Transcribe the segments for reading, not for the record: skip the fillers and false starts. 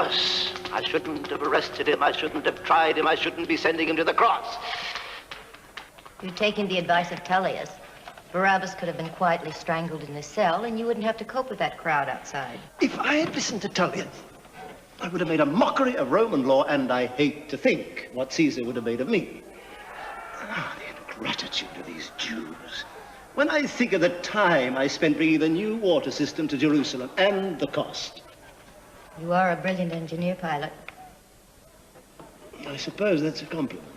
Barabbas. I shouldn't have arrested him. I shouldn't have tried him. I shouldn't be sending him to the cross. You're taking the advice of Tullius. Barabbas could have been quietly strangled in his cell, and you wouldn't have to cope with that crowd outside. If I had listened to Tullius, I would have made a mockery of Roman law, and I hate to think what Caesar would have made of me. Ah, the ingratitude of these Jews. When I think of the time I spent bringing the new water system to Jerusalem, and the cost. You are a brilliant engineer, pilot. I suppose that's a compliment.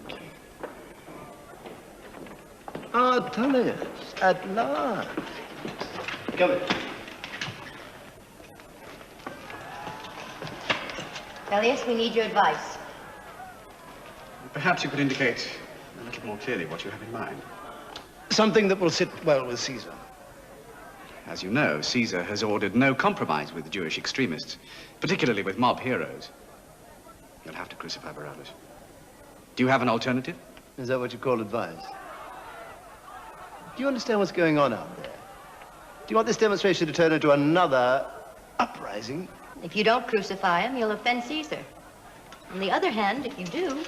Ah, Tullius, at last. Come in. Tullius, we need your advice. Perhaps you could indicate a little more clearly what you have in mind. Something that will sit well with Caesar. As you know, Caesar has ordered no compromise with Jewish extremists, particularly with mob heroes. You'll have to crucify Barabbas. Do you have an alternative? Is that what you call advice? Do you understand what's going on out there? Do you want this demonstration to turn into another uprising? If you don't crucify him, you'll offend Caesar. On the other hand, if you do,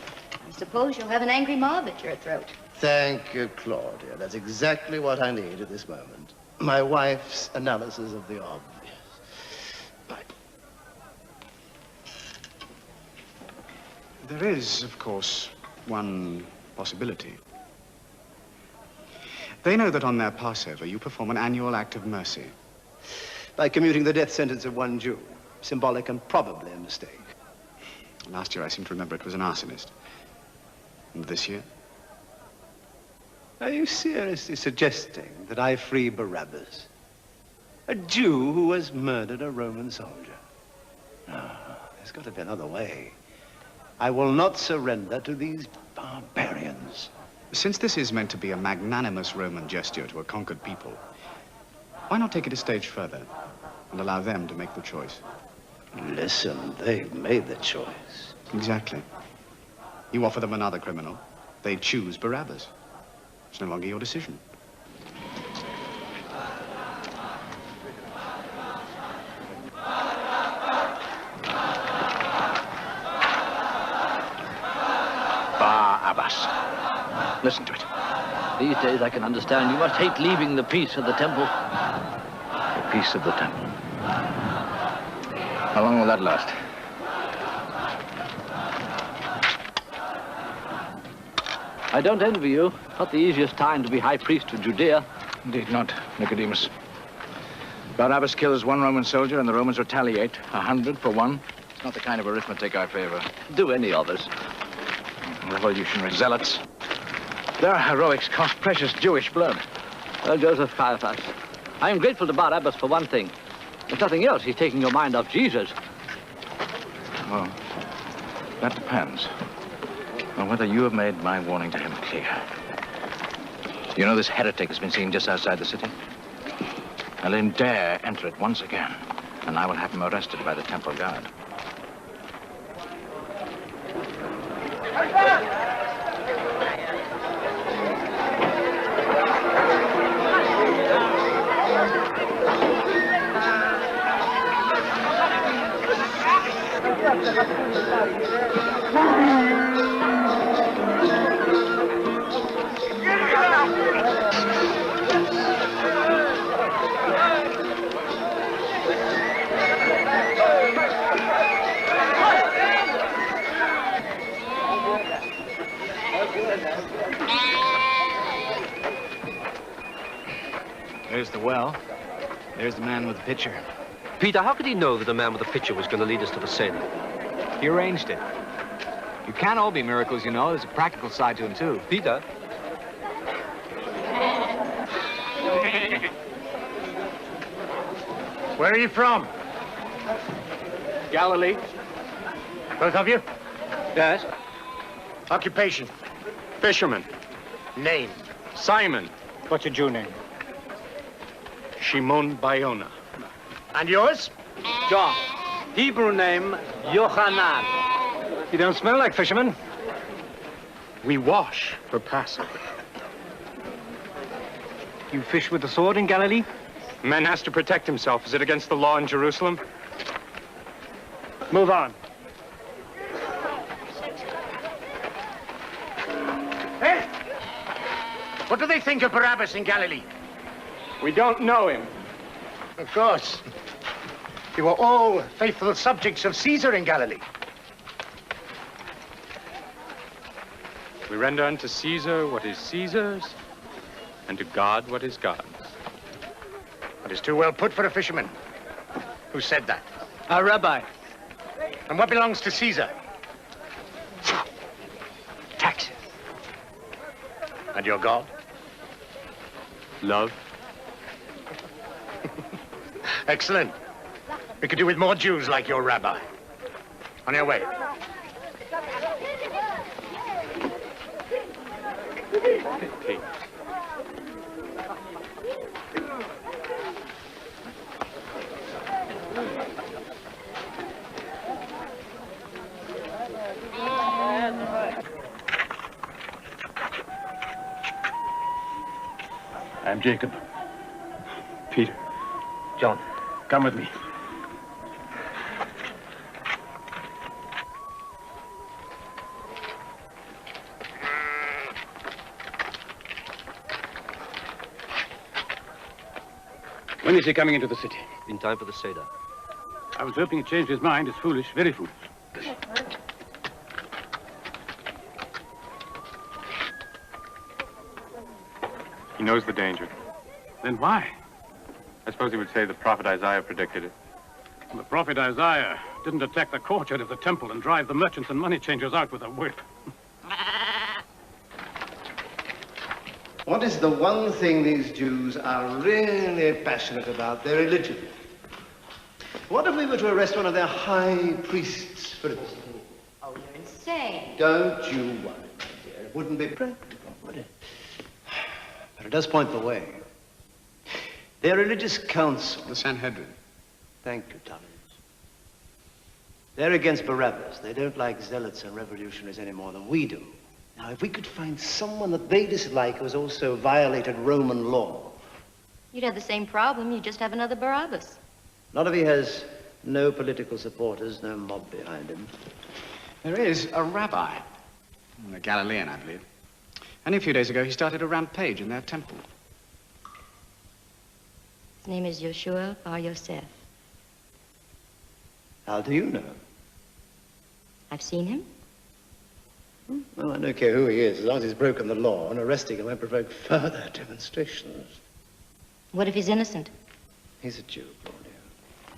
I suppose you'll have an angry mob at your throat. Thank you, Claudia. That's exactly what I need at this moment. My wife's analysis of the obvious. Right. There is, of course, one possibility. They know that on their Passover, you perform an annual act of mercy. By commuting the death sentence of one Jew. Symbolic and probably a mistake. Last year, I seem to remember it was an arsonist. And this year? Are you seriously suggesting that I free Barabbas? A Jew who has murdered a Roman soldier? No, there's got to be another way. I will not surrender to these barbarians. Since this is meant to be a magnanimous Roman gesture to a conquered people, why not take it a stage further and allow them to make the choice? Listen, they've made the choice. Exactly. You offer them another criminal, they choose Barabbas. It's no longer your decision. Barabbas. Listen to it. These days I can understand you must hate leaving the peace of the temple. The peace of the temple. How long will that last? I don't envy you. Not the easiest time to be high priest of Judea. Indeed not, Nicodemus. Barabbas kills one Roman soldier and the Romans retaliate. 100 for one. It's not the kind of arithmetic I favor. Do any of us. Revolutionary zealots. Their heroics cost precious Jewish blood. Well, Joseph Caiaphas, I am grateful to Barabbas for one thing. If nothing else, he's taking your mind off Jesus. Well, that depends on whether you have made my warning to him clear. You know this heretic has been seen just outside the city? Now let him dare enter it once again, and I will have him arrested by the temple guard. There's the well. There's the man with the pitcher. Peter, how could he know that a man with a pitcher was going to lead us to the Seine? He arranged it. You can't all be miracles, you know. There's a practical side to them, too. Peter? Where are you from? Galilee. Both of you? Yes? Occupation? Fisherman. Name? Simon. What's your Jew name? Shimon Bayona. And yours? John. Hebrew name, Yochanan. You don't smell like fishermen. We wash for Passover. You fish with the sword in Galilee? Man has to protect himself. Is it against the law in Jerusalem? Move on. What do they think of Barabbas in Galilee? We don't know him. Of course. You were all faithful subjects of Caesar in Galilee. We render unto Caesar what is Caesar's, and to God what is God's. That is too well put for a fisherman. Who said that? Our rabbi. And what belongs to Caesar? Taxes. And your God? Love. Excellent. We could do with more Jews like your rabbi. On your way. Hey. I'm Jacob. Peter. John, come with me. When is he coming into the city? In time for the Seder. I was hoping he'd changed his mind. It's foolish, very foolish. He knows the danger. Then why? I suppose he would say the prophet Isaiah predicted it. The prophet Isaiah didn't attack the courtyard of the temple and drive the merchants and money changers out with a whip. What is the one thing these Jews are really passionate about? Their religion. What if we were to arrest one of their high priests, for instance? Oh, you're insane. Don't you worry, my dear. It wouldn't be practical, would it? But it does point the way. Their religious council... The Sanhedrin. Thank you, Thomas. They're against Barabbas. They don't like zealots and revolutionaries any more than we do. Now, if we could find someone that they dislike who has also violated Roman law... You'd have the same problem. You just have another Barabbas. Not if he has no political supporters, no mob behind him. There is a rabbi, a Galilean, I believe. Only a few days ago, he started a rampage in their temple. His name is Yeshua Bar Yosef. How do you know? I've seen him. Well, I don't care who he is, as long as he's broken the law, and arresting him won't provoke further demonstrations. What if he's innocent? He's a Jew, Claudia.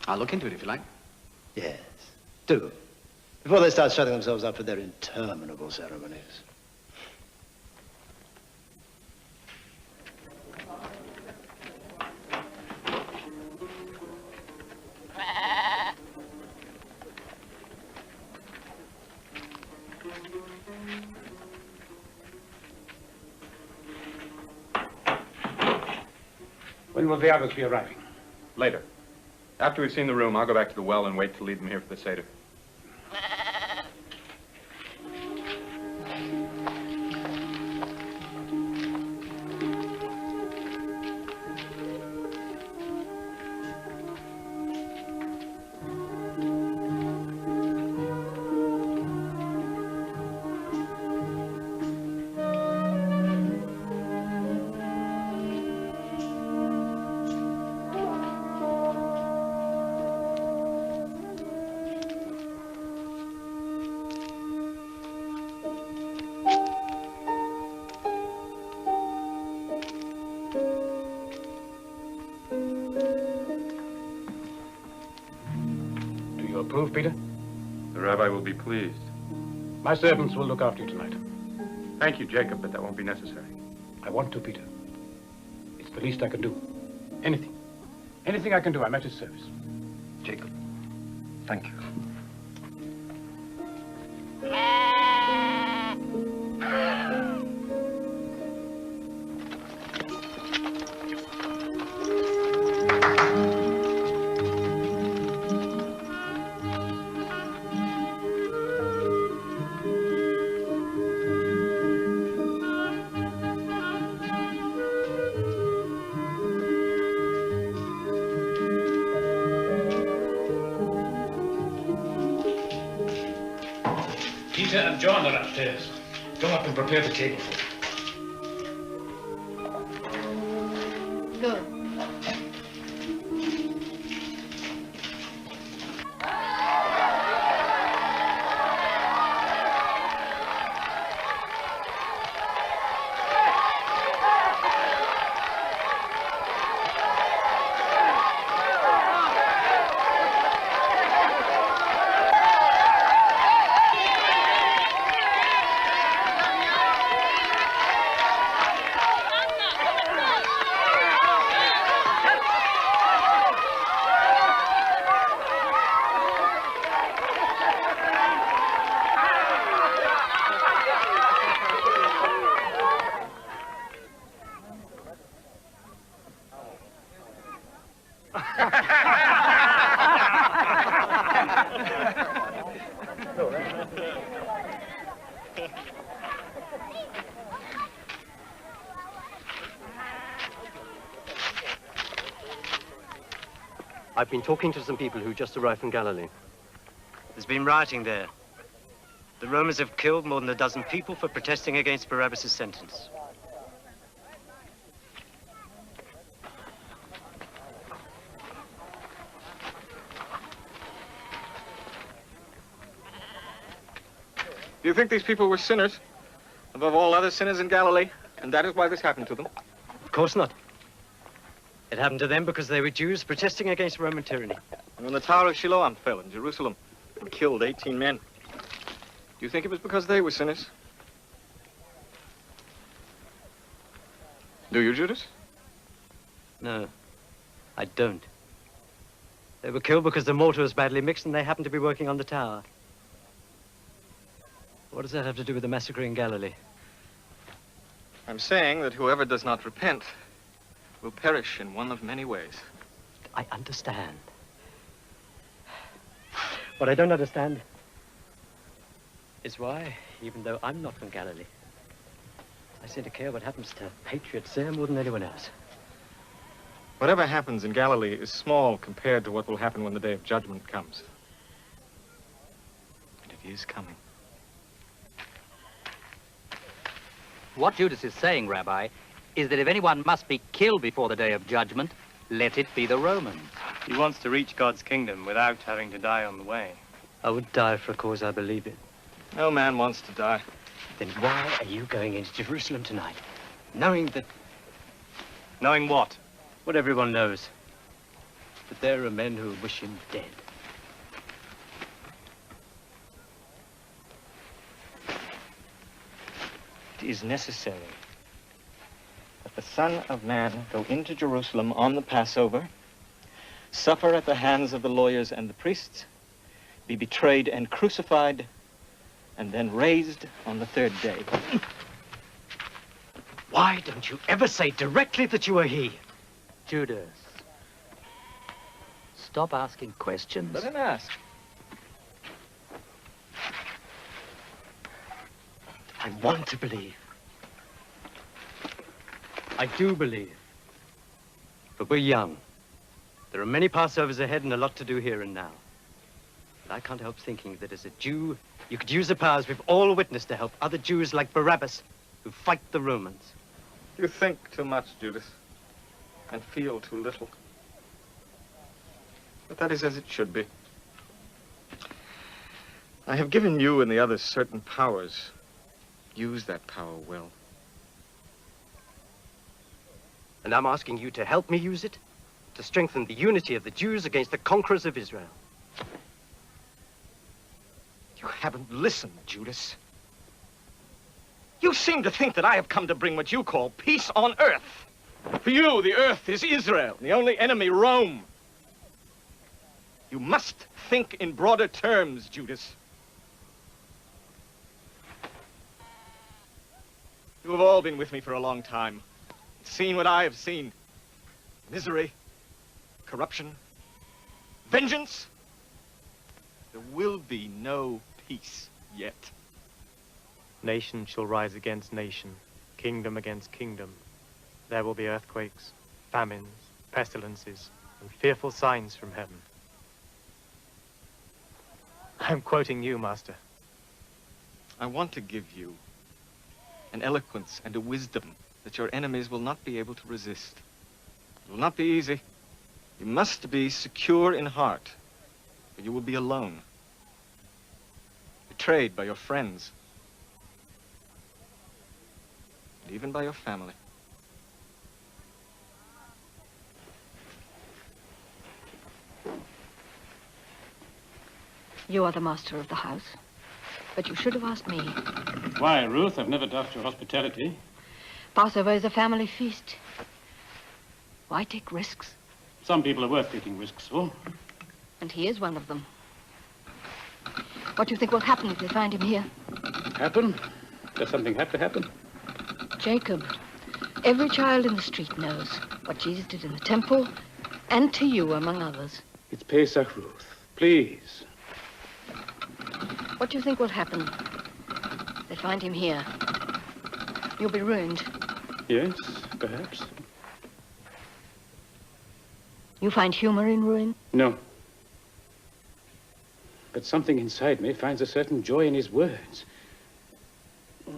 I'll look into it if you like. Yes, do. Before they start shutting themselves up for their interminable ceremonies. When will the others be arriving? Later. After we've seen the room, I'll go back to the well and wait to lead them here for the Seder. Approve, Peter? The rabbi will be pleased. My servants will look after you tonight. Thank you, Jacob, but that won't be necessary. I want to, Peter. It's the least I can do. Anything. Anything I can do, I'm at his service. Jacob, thank you. Peter and John are upstairs. Go up and prepare the table for them. Good. I've been talking to some people who just arrived from Galilee. There's been rioting there. The Romans have killed more than a dozen people for protesting against Barabbas' sentence. Do you think these people were sinners? Above all other sinners in Galilee? And that is why this happened to them? Of course not. It happened to them because they were Jews protesting against Roman tyranny. And when the Tower of Siloam fell in Jerusalem and killed 18 men, do you think it was because they were sinners? Do you, Judas? No, I don't. They were killed because the mortar was badly mixed and they happened to be working on the tower. What does that have to do with the massacre in Galilee? I'm saying that whoever does not repent will perish in one of many ways. I understand. What I don't understand is why, even though I'm not from Galilee, I seem to care what happens to patriots there more than anyone else. Whatever happens in Galilee is small compared to what will happen when the day of judgment comes. And it is coming. What Judas is saying, Rabbi, is that if anyone must be killed before the day of judgment, let it be the Romans. He wants to reach God's kingdom without having to die on the way. I would die for a cause I believe in. No man wants to die. Then why are you going into Jerusalem tonight, knowing that... Knowing what? What everyone knows. That there are men who wish him dead. It is necessary that the Son of Man go into Jerusalem on the Passover, suffer at the hands of the lawyers and the priests, be betrayed and crucified, and then raised on the third day. Why don't you ever say directly that you are he? Judas, stop asking questions. Let him ask. I want to believe. I do believe. But we're young. There are many Passovers ahead and a lot to do here and now. But I can't help thinking that as a Jew, you could use the powers we've all witnessed to help other Jews like Barabbas who fight the Romans. You think too much, Judas, and feel too little. But that is as it should be. I have given you and the others certain powers. Use that power well. And I'm asking you to help me use it to strengthen the unity of the Jews against the conquerors of Israel. You haven't listened, Judas. You seem to think that I have come to bring what you call peace on earth. For you, the earth is Israel, the only enemy, Rome. You must think in broader terms, Judas. You have all been with me for a long time, seen what I have seen. Misery, corruption, vengeance. There will be no peace yet. Nation shall rise against nation, kingdom against kingdom. There will be earthquakes, famines, pestilences, and fearful signs from heaven. I'm quoting you, Master. I want to give you an eloquence and a wisdom that your enemies will not be able to resist. It will not be easy. You must be secure in heart, or you will be alone, betrayed by your friends, and even by your family. You are the master of the house, but you should have asked me. Why, Ruth? I've never doubted your hospitality. Passover is a family feast. Why take risks? Some people are worth taking risks for. And he is one of them. What do you think will happen if they find him here? Happen? Does something have to happen? Jacob, every child in the street knows what Jesus did in the temple, and to you, among others. It's Pesach, Ruth. Please. What do you think will happen? They find him here. You'll be ruined. Yes, perhaps. You find humor in ruin? No. But something inside me finds a certain joy in his words.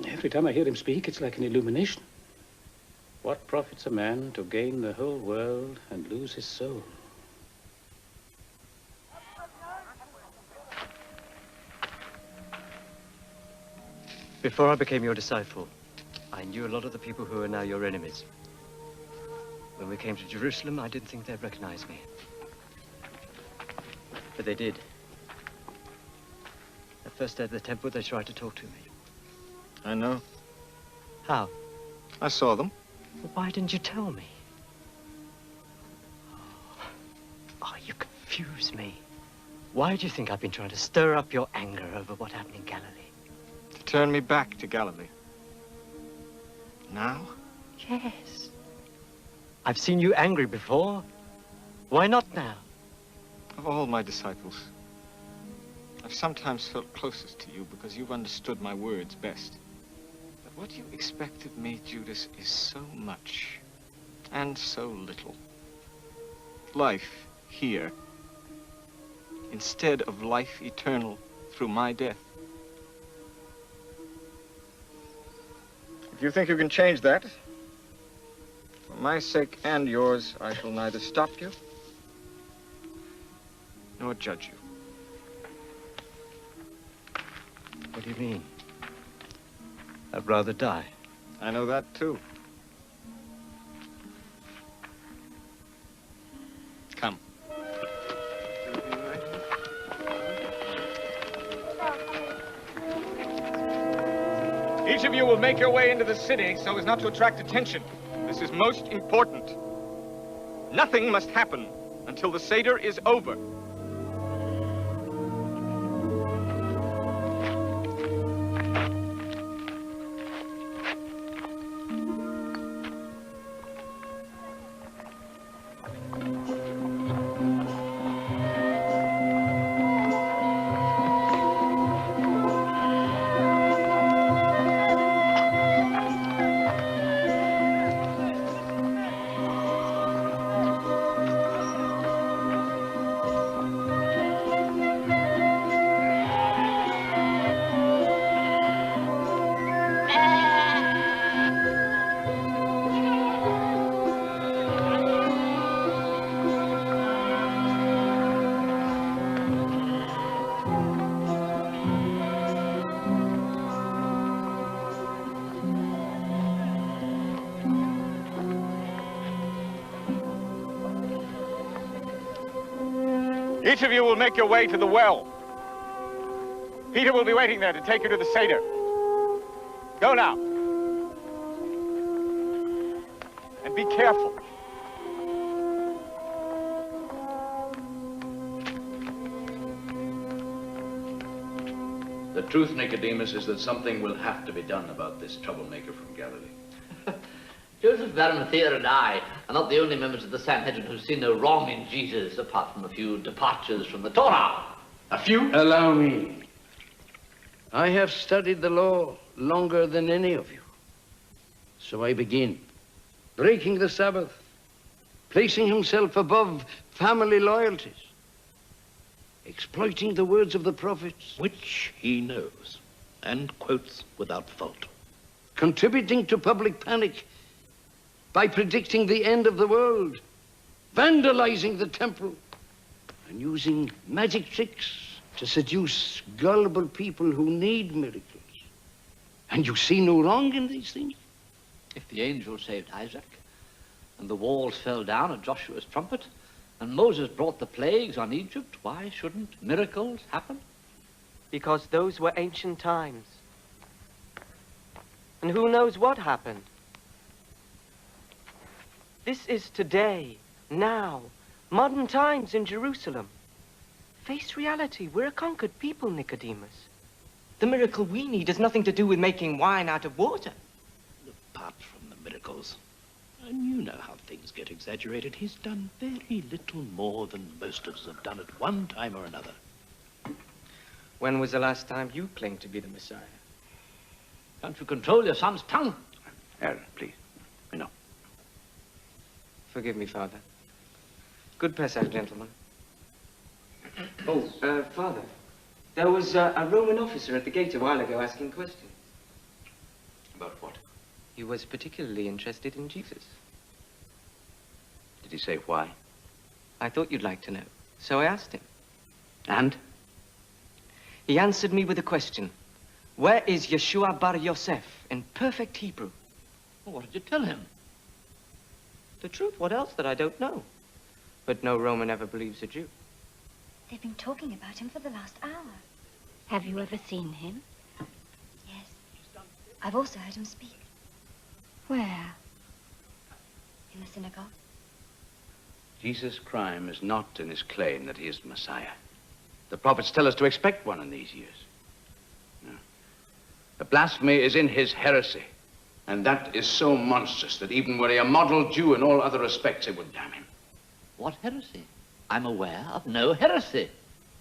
Every time I hear him speak, it's like an illumination. What profits a man to gain the whole world and lose his soul? Before I became your disciple, I knew a lot of the people who are now your enemies. When we came to Jerusalem, I didn't think they'd recognize me. But they did. The first day of the temple, they tried to talk to me. I know. How? I saw them. Well, why didn't you tell me? Oh, you confuse me. Why do you think I've been trying to stir up your anger over what happened in Galilee? To turn me back to Galilee. Now? Yes. I've seen you angry before. Why not now? Of all my disciples, I've sometimes felt closest to you because you've understood my words best. But what you expect of me, Judas, is so much and so little. Life here instead of life eternal through my death. If you think you can change that, for my sake and yours, I shall neither stop you nor judge you. What do you mean? I'd rather die. I know that too. Come. Each of you will make your way into the city so as not to attract attention. This is most important. Nothing must happen until the Seder is over. Each of you will make your way to the well. Peter will be waiting there to take you to the Seder. Go now. And be careful. The truth, Nicodemus, is that something will have to be done about this troublemaker from Galilee. Joseph of Arimathea and I are not the only members of the Sanhedrin who see no wrong in Jesus, apart from a few departures from the Torah. A few? Allow me. I have studied the law longer than any of you. So I begin. Breaking the Sabbath, placing himself above family loyalties, exploiting the words of the prophets, Which he knows and quotes without fault. contributing to public panic by predicting the end of the world vandalizing the temple, and using magic tricks to seduce gullible people who need miracles. And you see no wrong in these things? If the angel saved Isaac, and the walls fell down at Joshua's trumpet, and Moses brought the plagues on Egypt, why shouldn't miracles happen? Because those were ancient times. And who knows what happened? This is today, now, modern times in Jerusalem. Face reality. We're a conquered people, Nicodemus. The miracle we need has nothing to do with making wine out of water. Apart from the miracles, and you know how things get exaggerated, he's done very little more than most of us have done at one time or another. When was the last time you claimed to be the Messiah? Can't you control your son's tongue? Aaron, please. No. Forgive me, Father. Good passage, gentlemen. Oh, Father, there was a Roman officer at the gate a while ago asking questions. About what? He was particularly interested in Jesus. Did he say why? I thought you'd like to know, so I asked him. And? He answered me with a question. Where is Yeshua Bar Yosef in perfect Hebrew? Well, what did you tell him? The truth, what else that I don't know? But no Roman ever believes a Jew. They've been talking about him for the last hour. Have you ever seen him? Yes. I've also heard him speak. Where? In the synagogue. Jesus' crime is not in his claim that he is the Messiah. The prophets tell us to expect one in these years. No. The blasphemy is in his heresy. And that is so monstrous that even were he a model Jew in all other respects, it would damn him. What heresy? I'm aware of no heresy.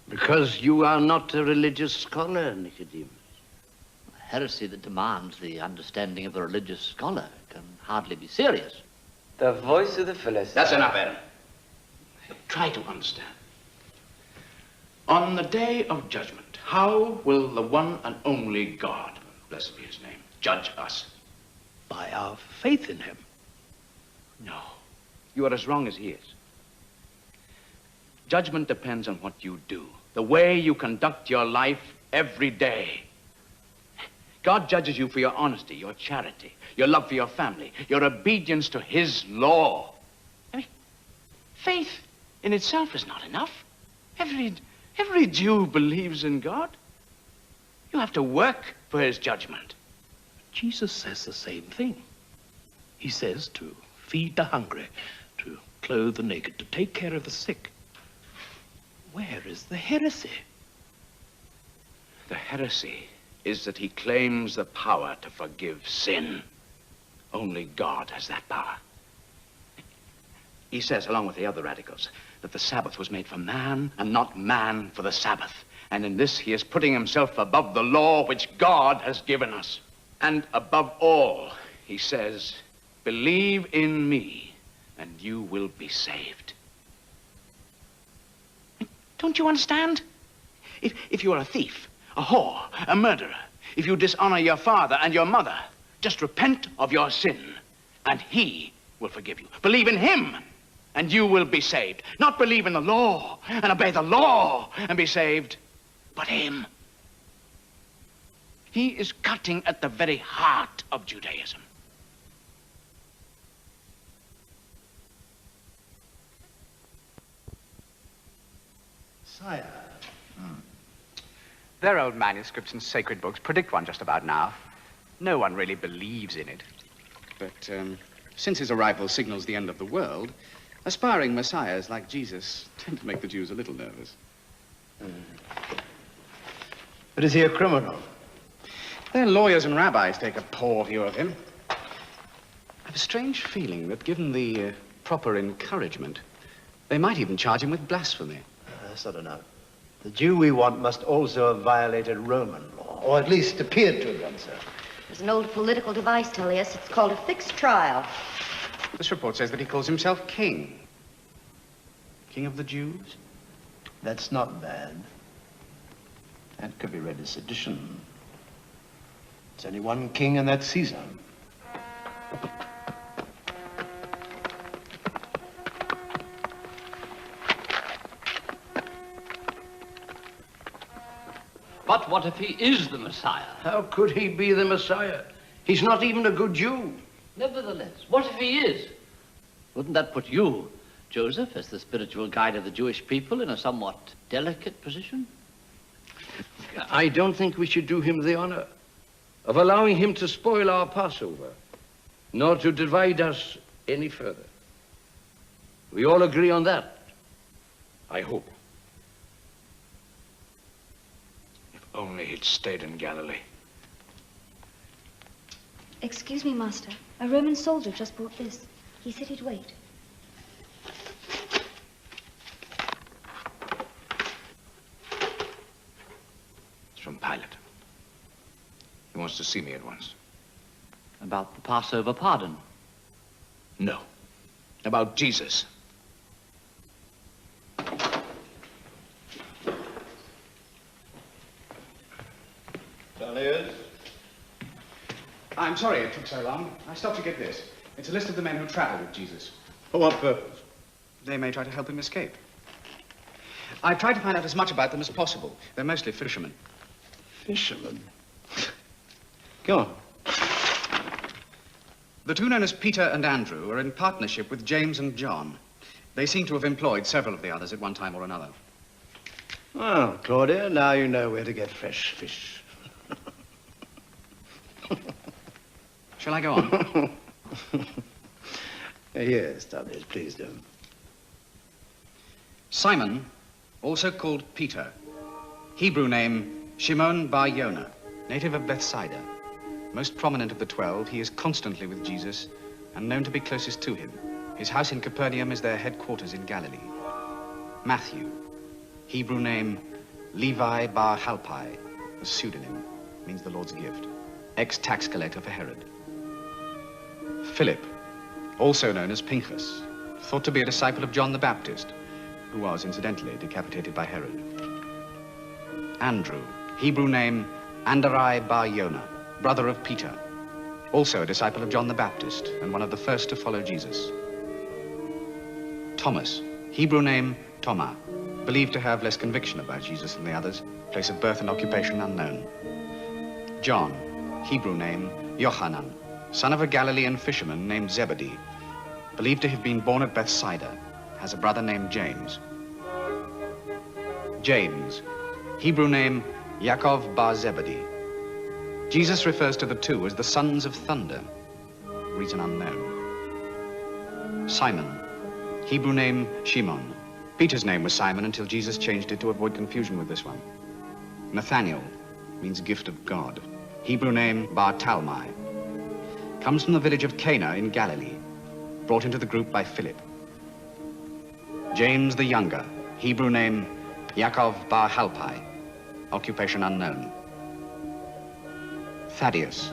Because you are not a religious scholar, Nicodemus. A heresy that demands the understanding of a religious scholar can hardly be serious. The voice of the Philistines. That's enough, Aaron. Try to understand. On the day of judgment, how will the one and only God, blessed be his name, judge us? By our faith in him. No. You are as wrong as he is. Judgment depends on what you do, the way you conduct your life every day. God judges you for your honesty, your charity, your love for your family, your obedience to his law. I mean, faith in itself is not enough. Every Jew believes in God. You have to work for his judgment. Jesus says the same thing. He says to feed the hungry, to clothe the naked, to take care of the sick. Where is the heresy? The heresy is that he claims the power to forgive sin. Only God has that power. He says, along with the other radicals, that the Sabbath was made for man and not man for the Sabbath. And in this, he is putting himself above the law which God has given us. And above all, he says, believe in me and you will be saved. Don't you understand? If you're a thief, a whore, a murderer, if you dishonor your father and your mother, just repent of your sin and he will forgive you. Believe in him and you will be saved. Not believe in the law and obey the law and be saved, but him. He is cutting at the very heart of Judaism. Sire. Their old manuscripts and sacred books predict one just about now. No one really believes in it. But since his arrival signals the end of the world, aspiring messiahs like Jesus tend to make the Jews a little nervous. But is he a criminal? Their lawyers and rabbis take a poor view of him. I have a strange feeling that given the proper encouragement, they might even charge him with blasphemy. That's not enough. The Jew we want must also have violated Roman law, or at least appeared to have done so. There's an old political device, Tullius. It's called a fixed trial. This report says that he calls himself king. King of the Jews? That's not bad. That could be read as sedition. There's only one king, and that's Caesar. But what if he is the Messiah? How could he be the Messiah? He's not even a good Jew. Nevertheless, what if he is? Wouldn't that put you, Joseph, as the spiritual guide of the Jewish people, in a somewhat delicate position? I don't think we should do him the honor of allowing him to spoil our Passover, nor to divide us any further. We all agree on that, I hope. If only he'd stayed in Galilee. Excuse me, Master. A Roman soldier just brought this. He said he'd wait. It's from Pilate. He wants to see me at once. About the Passover pardon? No. About Jesus. I'm sorry it took so long. I stopped to get this. It's a list of the men who traveled with Jesus. For what purpose? They may try to help him escape. I've tried to find out as much about them as possible. They're mostly fishermen. Fishermen? Go on. The two known as Peter and Andrew are in partnership with James and John. They seem to have employed several of the others at one time or another. Well, Claudia, now you know where to get fresh fish. Shall I go on? Yes, Thomas, please do. Simon, also called Peter. Hebrew name, Shimon bar Yonah, native of Bethsaida. Most prominent of the 12, he is constantly with Jesus and known to be closest to him. His house in Capernaum is their headquarters in Galilee. Matthew, Hebrew name, Levi bar Halpai, a pseudonym, means the Lord's gift. Ex-tax collector for Herod. Philip, also known as Pinchas, thought to be a disciple of John the Baptist, who was, incidentally, decapitated by Herod. Andrew, Hebrew name, Andari bar Yonah, brother of Peter, also a disciple of John the Baptist and one of the first to follow Jesus. Thomas, Hebrew name, Thomas, believed to have less conviction about Jesus than the others, place of birth and occupation unknown. John, Hebrew name, Yohanan, son of a Galilean fisherman named Zebedee, believed to have been born at Bethsaida, has a brother named James. James, Hebrew name, Yaakov bar Zebedee. Jesus refers to the two as the sons of thunder, reason unknown. Simon, Hebrew name, Shimon. Peter's name was Simon until Jesus changed it to avoid confusion with this one. Nathaniel means gift of God. Hebrew name, Bar Talmai. Comes from the village of Cana in Galilee, brought into the group by Philip. James the Younger, Hebrew name, Yaakov bar Halpai, occupation unknown. Thaddeus,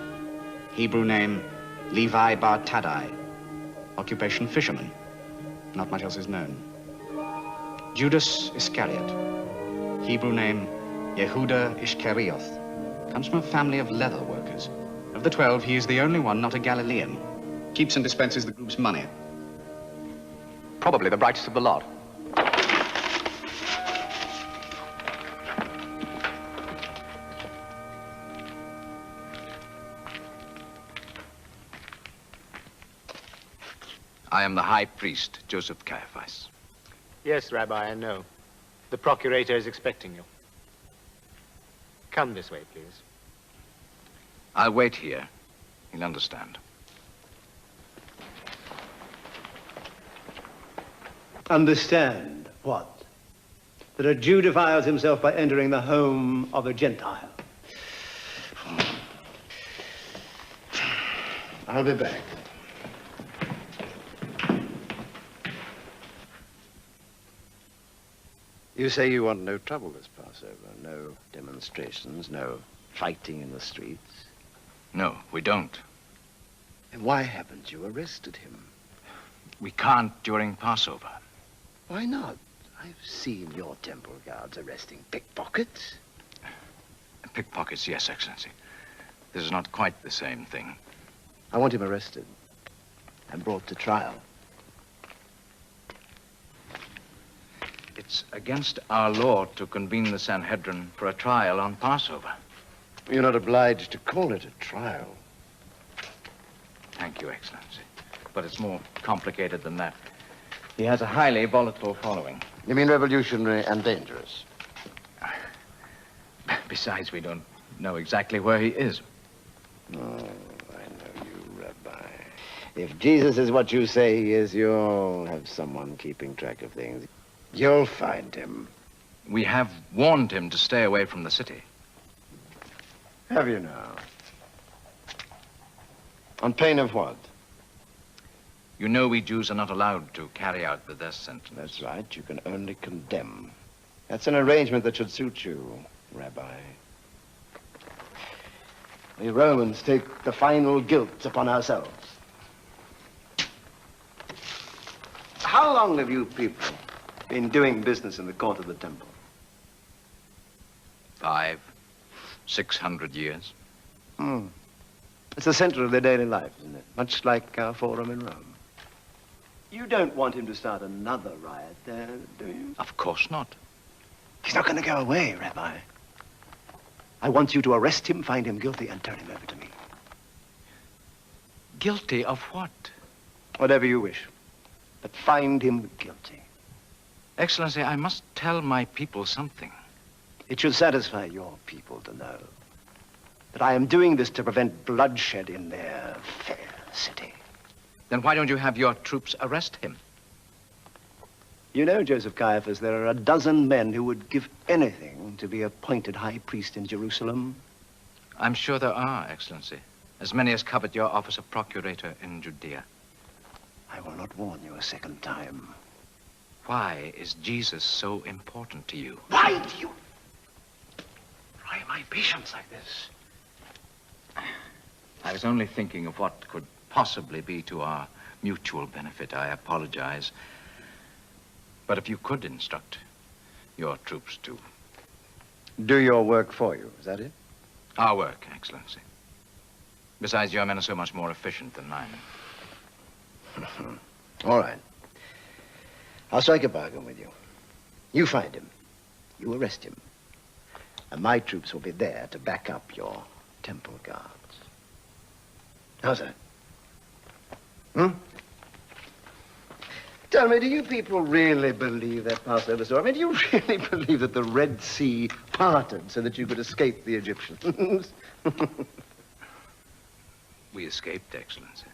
Hebrew name, Levi bar Taddai, occupation fisherman, not much else is known. Judas Iscariot, Hebrew name, Yehuda Ishkarioth, comes from a family of leather workers. Of the 12, he is the only one not a Galilean. Keeps and dispenses the group's money. Probably the brightest of the lot. I am the high priest, Joseph Caiaphas. Yes, Rabbi, I know. The procurator is expecting you. Come this way, please. I'll wait here. He'll understand. Understand what? That a Jew defiles himself by entering the home of a Gentile. I'll be back. You say you want no trouble this Passover, no demonstrations, no fighting in the streets. No, we don't. And why haven't you arrested him? We can't during Passover. Why not? I've seen your temple guards arresting pickpockets. Pickpockets, yes, Excellency. This is not quite the same thing. I want him arrested and brought to trial. It's against our law to convene the Sanhedrin for a trial on Passover. You're not obliged to call it a trial. Thank you, Excellency. But it's more complicated than that. He has a highly volatile following. You mean revolutionary and dangerous? Besides, we don't know exactly where he is. Oh, I know you, Rabbi. If Jesus is what you say he is, you'll have someone keeping track of things. You'll find him. We have warned him to stay away from the city. Have you now? On pain of what? You know we Jews are not allowed to carry out the death sentence. That's right. You can only condemn. That's an arrangement that should suit you, Rabbi. We Romans take the final guilt upon ourselves. How long have you people been doing business in the court of the temple? 500, 600 years. It's the center of their daily life, isn't it? Much like our forum in Rome. You don't want him to start another riot there, do you? Of course not. He's not going to go away, Rabbi. I want you to arrest him, find him guilty, and turn him over to me. Guilty of what? Whatever you wish. But find him guilty. Excellency, I must tell my people something. It should satisfy your people to know that I am doing this to prevent bloodshed in their fair city. Then why don't you have your troops arrest him? You know, Joseph Caiaphas, there are a dozen men who would give anything to be appointed high priest in Jerusalem. I'm sure there are, Excellency. As many as covet your office of procurator in Judea. I will not warn you a second time. Why is Jesus so important to you? Why do you try my patience like this? I was only thinking of what could possibly be to our mutual benefit. I apologize. But if you could instruct your troops to... Do your work for you, is that it? Our work, Excellency. Besides, your men are so much more efficient than mine. All right. I'll strike a bargain with you. You find him. You arrest him. And my troops will be there to back up your temple guards. How's that? Tell me, do you people really believe that Passover story? I mean, do you really believe that the Red Sea parted so that you could escape the Egyptians? We escaped, Excellency.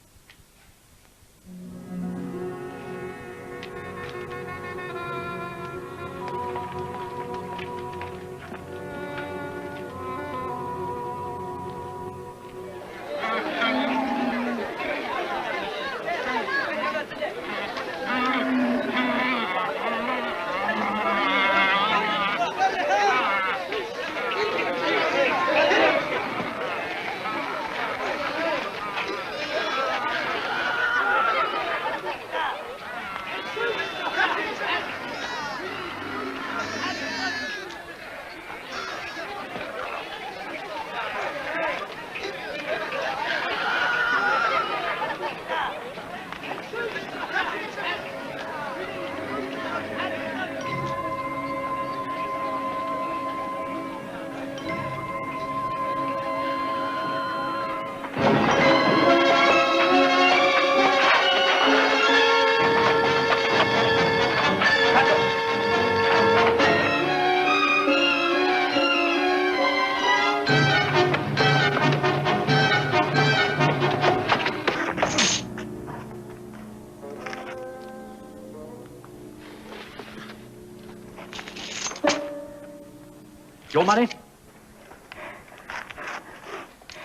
Your money?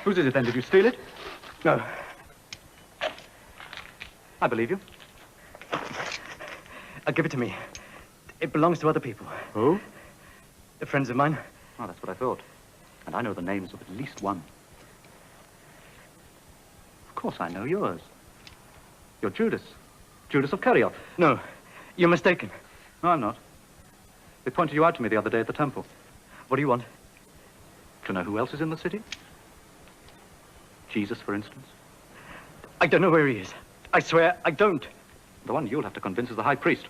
Whose is it then? Did you steal it? No. I believe you. Give it to me. It belongs to other people. Who? They're friends of mine. Oh, that's what I thought. And I know the names of at least one. Of course I know yours. You're Judas. Judas of Kerioth. No, you're mistaken. No, I'm not. They pointed you out to me the other day at the temple. What do you want? To know who else is in the city? Jesus, for instance. I don't know where he is. I swear, I don't. The one you'll have to convince is the high priest.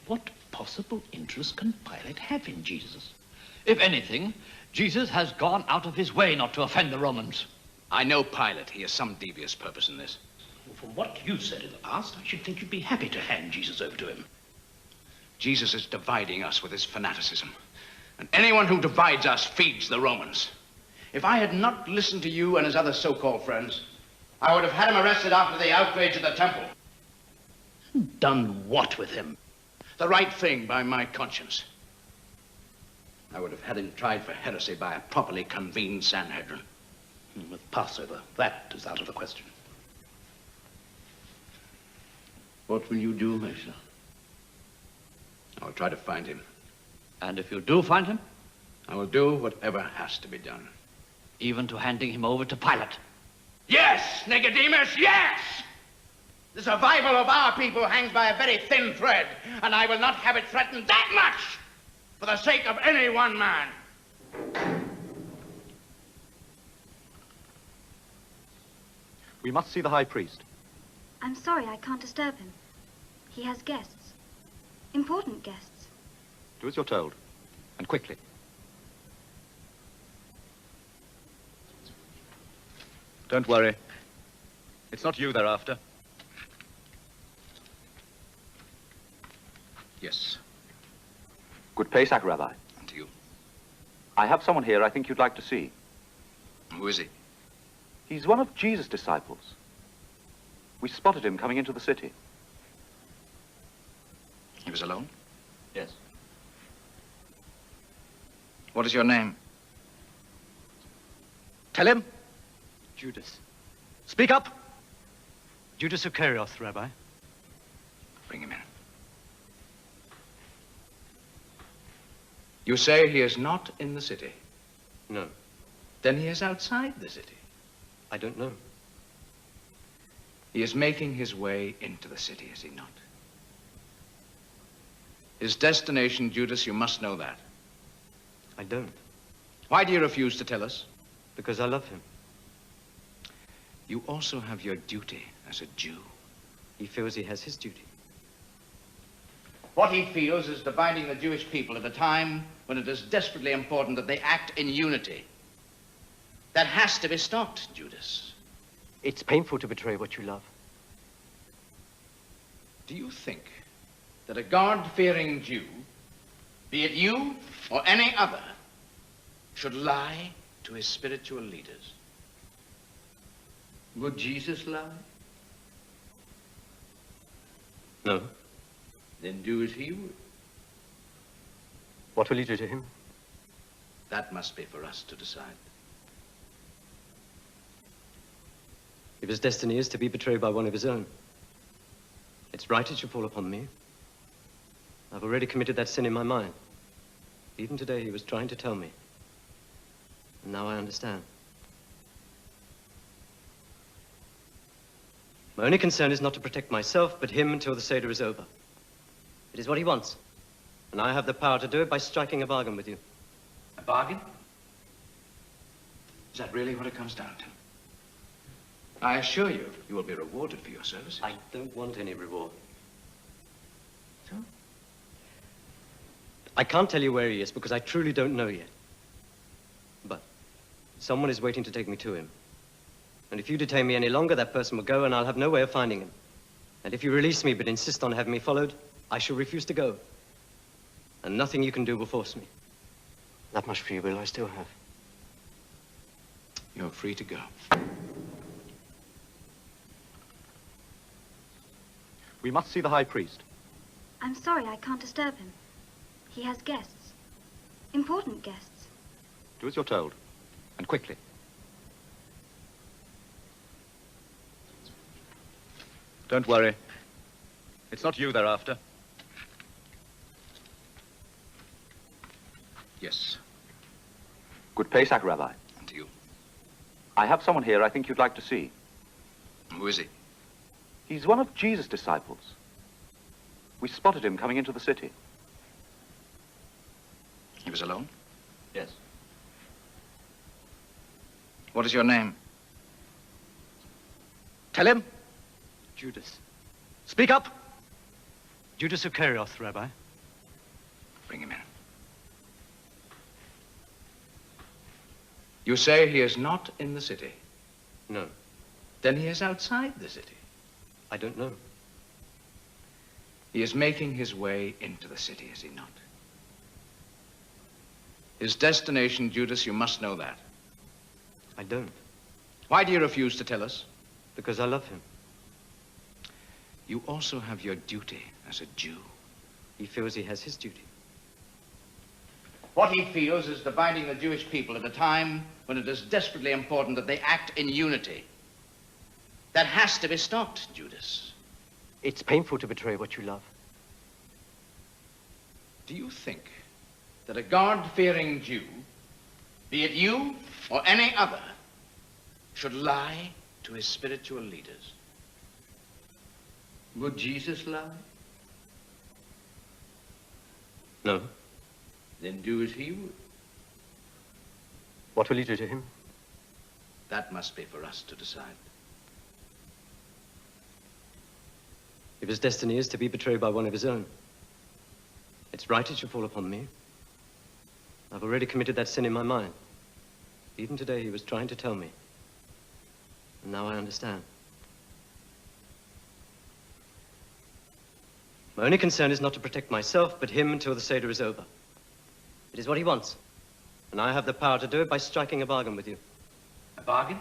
What possible interest can Pilate have in Jesus? If anything, Jesus has gone out of his way not to offend the Romans. I know Pilate. He has some devious purpose in this. Well, from what you said in the past, I should think you'd be happy to hand Jesus over to him. Jesus is dividing us with his fanaticism. And anyone who divides us feeds the Romans. If I had not listened to you and his other so-called friends, I would have had him arrested after the outrage at the temple. Done what with him? The right thing by my conscience. I would have had him tried for heresy by a properly convened Sanhedrin. With Passover, that is out of the question. What will you do, Mesa? I'll try to find him. And if you do find him? I will do whatever has to be done. Even to handing him over to Pilate? Yes, Nicodemus, yes! The survival of our people hangs by a very thin thread, and I will not have it threatened that much for the sake of any one man. We must see the high priest. I'm sorry, I can't disturb him. He has guests. Important guests. Do as you're told, and quickly. Don't worry. It's not you they're after. Yes. Good Pesach, Rabbi. And to you. I have someone here I think you'd like to see. Who is he? He's one of Jesus' disciples. We spotted him coming into the city. He was alone? Yes. What is your name? Tell him. Judas. Speak up. Judas Iscariot, Rabbi. Bring him in. You say he is not in the city? No. Then he is outside the city. I don't know. He is making his way into the city, is he not? His destination, Judas, you must know that. I don't. Why do you refuse to tell us? Because I love him. You also have your duty as a Jew. He feels he has his duty. What he feels is dividing the Jewish people at a time when it is desperately important that they act in unity. That has to be stopped, Judas. It's painful to betray what you love. Do you think that a God-fearing Jew, be it you or any other, should lie to his spiritual leaders? Would Jesus lie? No. Then do as he would. What will you do to him? That must be for us to decide. If his destiny is to be betrayed by one of his own, it's right it should fall upon me. I've already committed that sin in my mind. Even today he was trying to tell me. And now I understand. My only concern is not to protect myself, but him until the Seder is over. It is what he wants. And I have the power to do it by striking a bargain with you. A bargain? Is that really what it comes down to? I assure you, you will be rewarded for your services. I don't want any reward. So? I can't tell you where he is because I truly don't know yet. But someone is waiting to take me to him. And if you detain me any longer, that person will go and I'll have no way of finding him. And if you release me but insist on having me followed, I shall refuse to go. And nothing you can do will force me. That much free will I still have. You're free to go. We must see the high priest. I'm sorry, I can't disturb him. He has guests. Important guests. Do as you're told, and quickly. Don't worry. It's not you they're after. Yes. Good Pesach, Rabbi. And to you. I have someone here I think you'd like to see. Who is he? He's one of Jesus' disciples. We spotted him coming into the city. He was alone? Yes. What is your name? Tell him. Judas. Speak up. Judas of Kerioth, Rabbi. Bring him in. You say he is not in the city? No. Then he is outside the city. I don't know. He is making his way into the city, is he not? His destination, Judas, you must know that. I don't. Why do you refuse to tell us? Because I love him. You also have your duty as a Jew. He feels he has his duty. What he feels is dividing the Jewish people at a time when it is desperately important that they act in unity. That has to be stopped, Judas. It's painful to betray what you love. Do you think that a God-fearing Jew, be it you or any other, should lie to his spiritual leaders? Would Jesus lie? No. Then do as he would. What will you do to him? That must be for us to decide. If his destiny is to be betrayed by one of his own, it's right it should fall upon me. I've already committed that sin in my mind. Even today he was trying to tell me. And now I understand. My only concern is not to protect myself, but him until the Seder is over. It is what he wants. And I have the power to do it by striking a bargain with you. A bargain?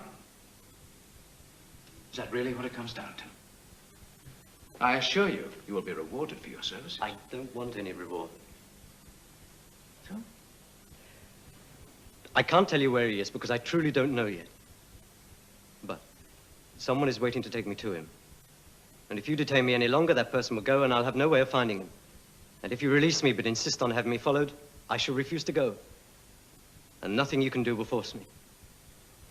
Is that really what it comes down to? I assure you, you will be rewarded for your services. I don't want any reward. So? I can't tell you where he is because I truly don't know yet. But someone is waiting to take me to him. And if you detain me any longer, that person will go and I'll have no way of finding him. And if you release me but insist on having me followed, I shall refuse to go. And nothing you can do will force me.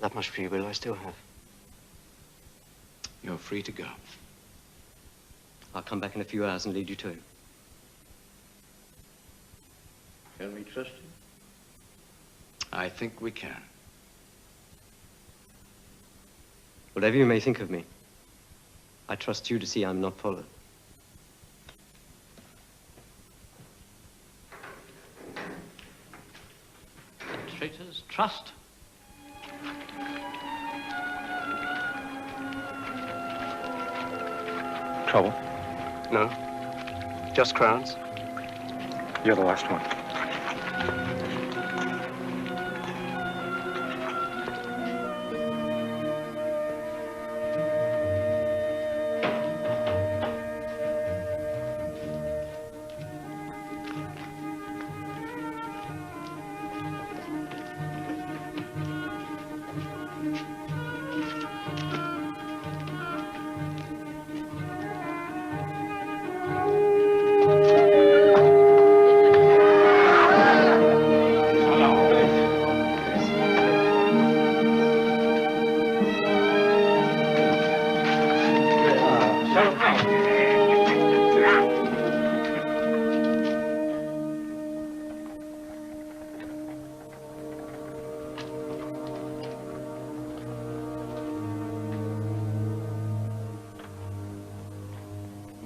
That much free will I still have. You're free to go. I'll come back in a few hours and lead you to him. Can we trust you? I think we can. Whatever you may think of me, I trust you to see I'm not followed. Traitors, trust. Trouble? No. Just crowds. You're the last one.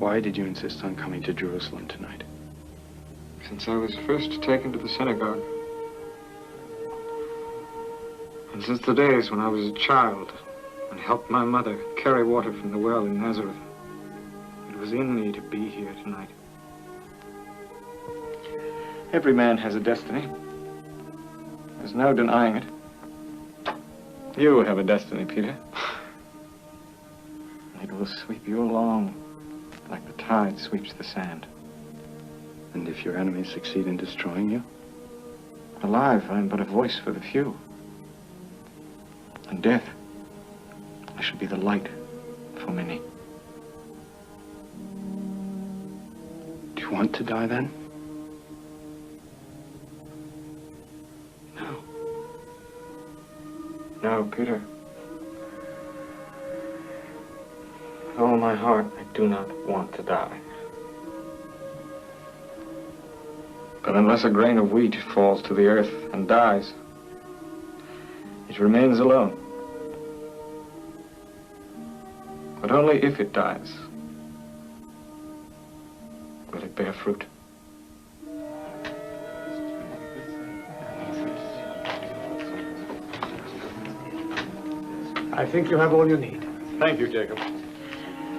Why did you insist on coming to Jerusalem tonight? Since I was first taken to the synagogue. And since the days when I was a child and helped my mother carry water from the well in Nazareth, it was in me to be here tonight. Every man has a destiny. There's no denying it. You have a destiny, Peter. It will sweep you along like the tide sweeps the sand. And if your enemies succeed in destroying you? Alive, I am but a voice for the few. In death, I shall be the light for many. Do you want to die then? No. No, Peter. With all my heart, I do not want to die. But unless a grain of wheat falls to the earth and dies, it remains alone. But only if it dies. Will it bear fruit? I think you have all you need. Thank you, Jacob.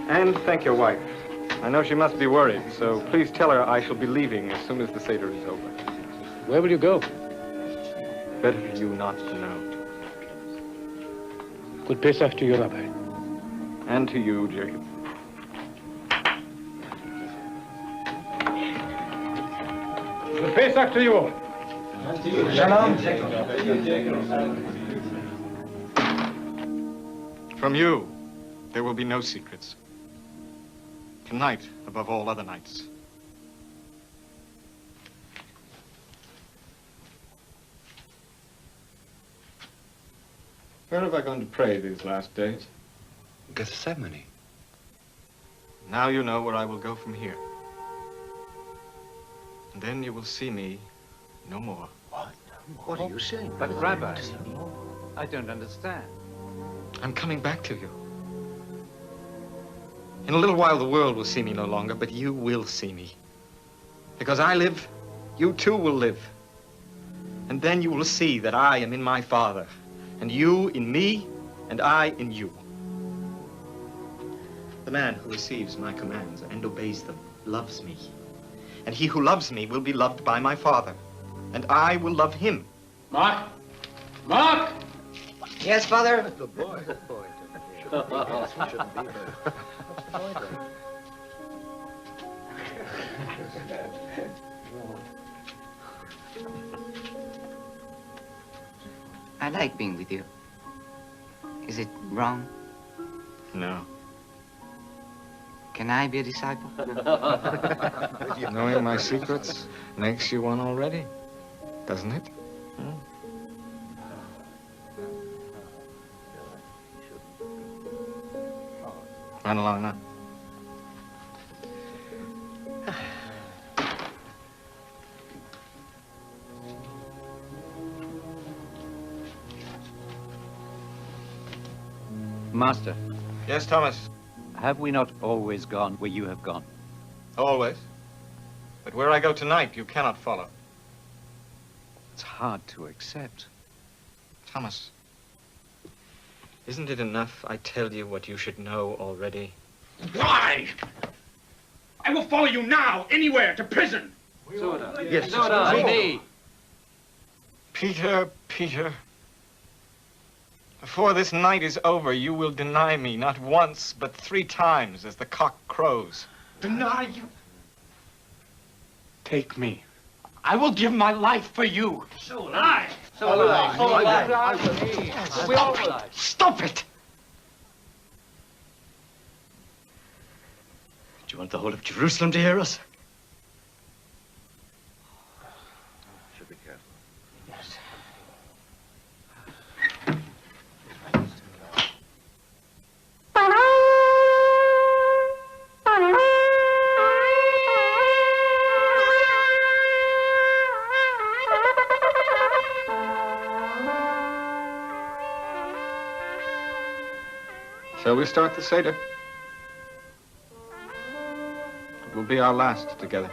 And thank your wife. I know she must be worried, so please tell her I shall be leaving as soon as the Seder is over. Where will you go? Better for you not to know. Good Pesach to you, Rabbi. And to you, Jacob. Good Pesach to you all. And to you, Shalom. From you, there will be no secrets. Tonight, above all other nights. Where have I gone to pray these last days? Gethsemane. Now you know where I will go from here. And then you will see me no more. What are you saying? But, Rabbi, I don't understand. I'm coming back to you. In a little while, the world will see me no longer, but you will see me. Because I live, you too will live. And then you will see that I am in my Father, and you in me, and I in you. The man who receives my commands and obeys them loves me. And he who loves me will be loved by my Father, and I will love him. Mark! Mark! Yes, Father? Good boy. Good boy. Shouldn't be there. I like being with you. Is it wrong? No. Can I be a disciple? Knowing my secrets makes you one already, doesn't it? Run along now. Master. Yes, Thomas. Have we not always gone where you have gone? Always. But where I go tonight, you cannot follow. It's hard to accept. Thomas, isn't it enough I tell you what you should know already? Why? I will follow you now, anywhere, to prison. Yes, me. Peter, Peter. Before this night is over, you will deny me not once, but 3 times as the cock crows. Deny you? Take me. I will give my life for you. So will I. So will I. So will I. We all will I. Stop it! Do you want the whole of Jerusalem to hear us? Should be careful. Yes. Shall we start the Seder? It will be our last together.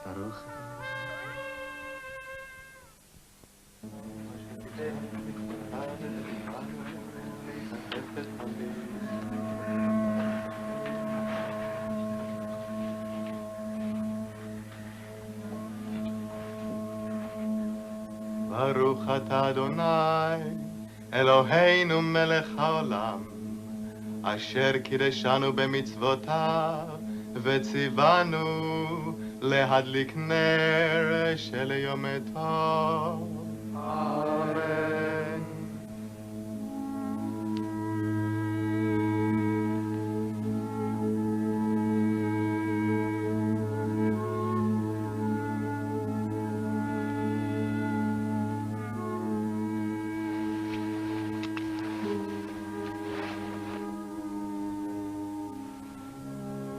Baruch. Baruch atah Adonai, Eloheinu melech haolam, asher קידשנו במצוותיו, וציוונו להדליק נר של יום טוב. אמן.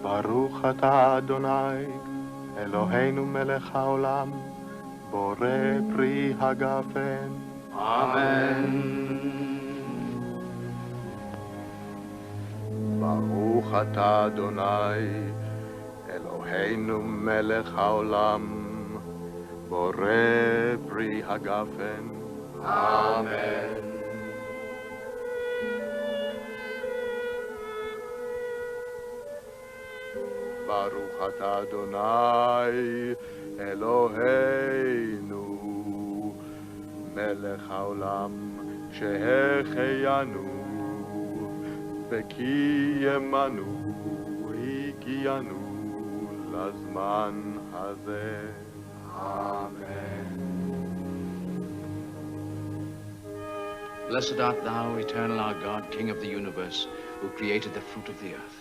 ברוך אתה אדוני, אלוהינו מלך העולם, בורא פרי הגפן. אמן. ברוך אתה אדוני, אלוהינו מלך העולם, בורא פרי הגפן. אמן. ברוך אתה אדוני, אלוהינו, מלך העולם, שהחיינו, וקיימנו, הגיענו לזמן הזה. אמן. Blessed art thou, eternal our God, King of the universe, who created the fruit of the earth.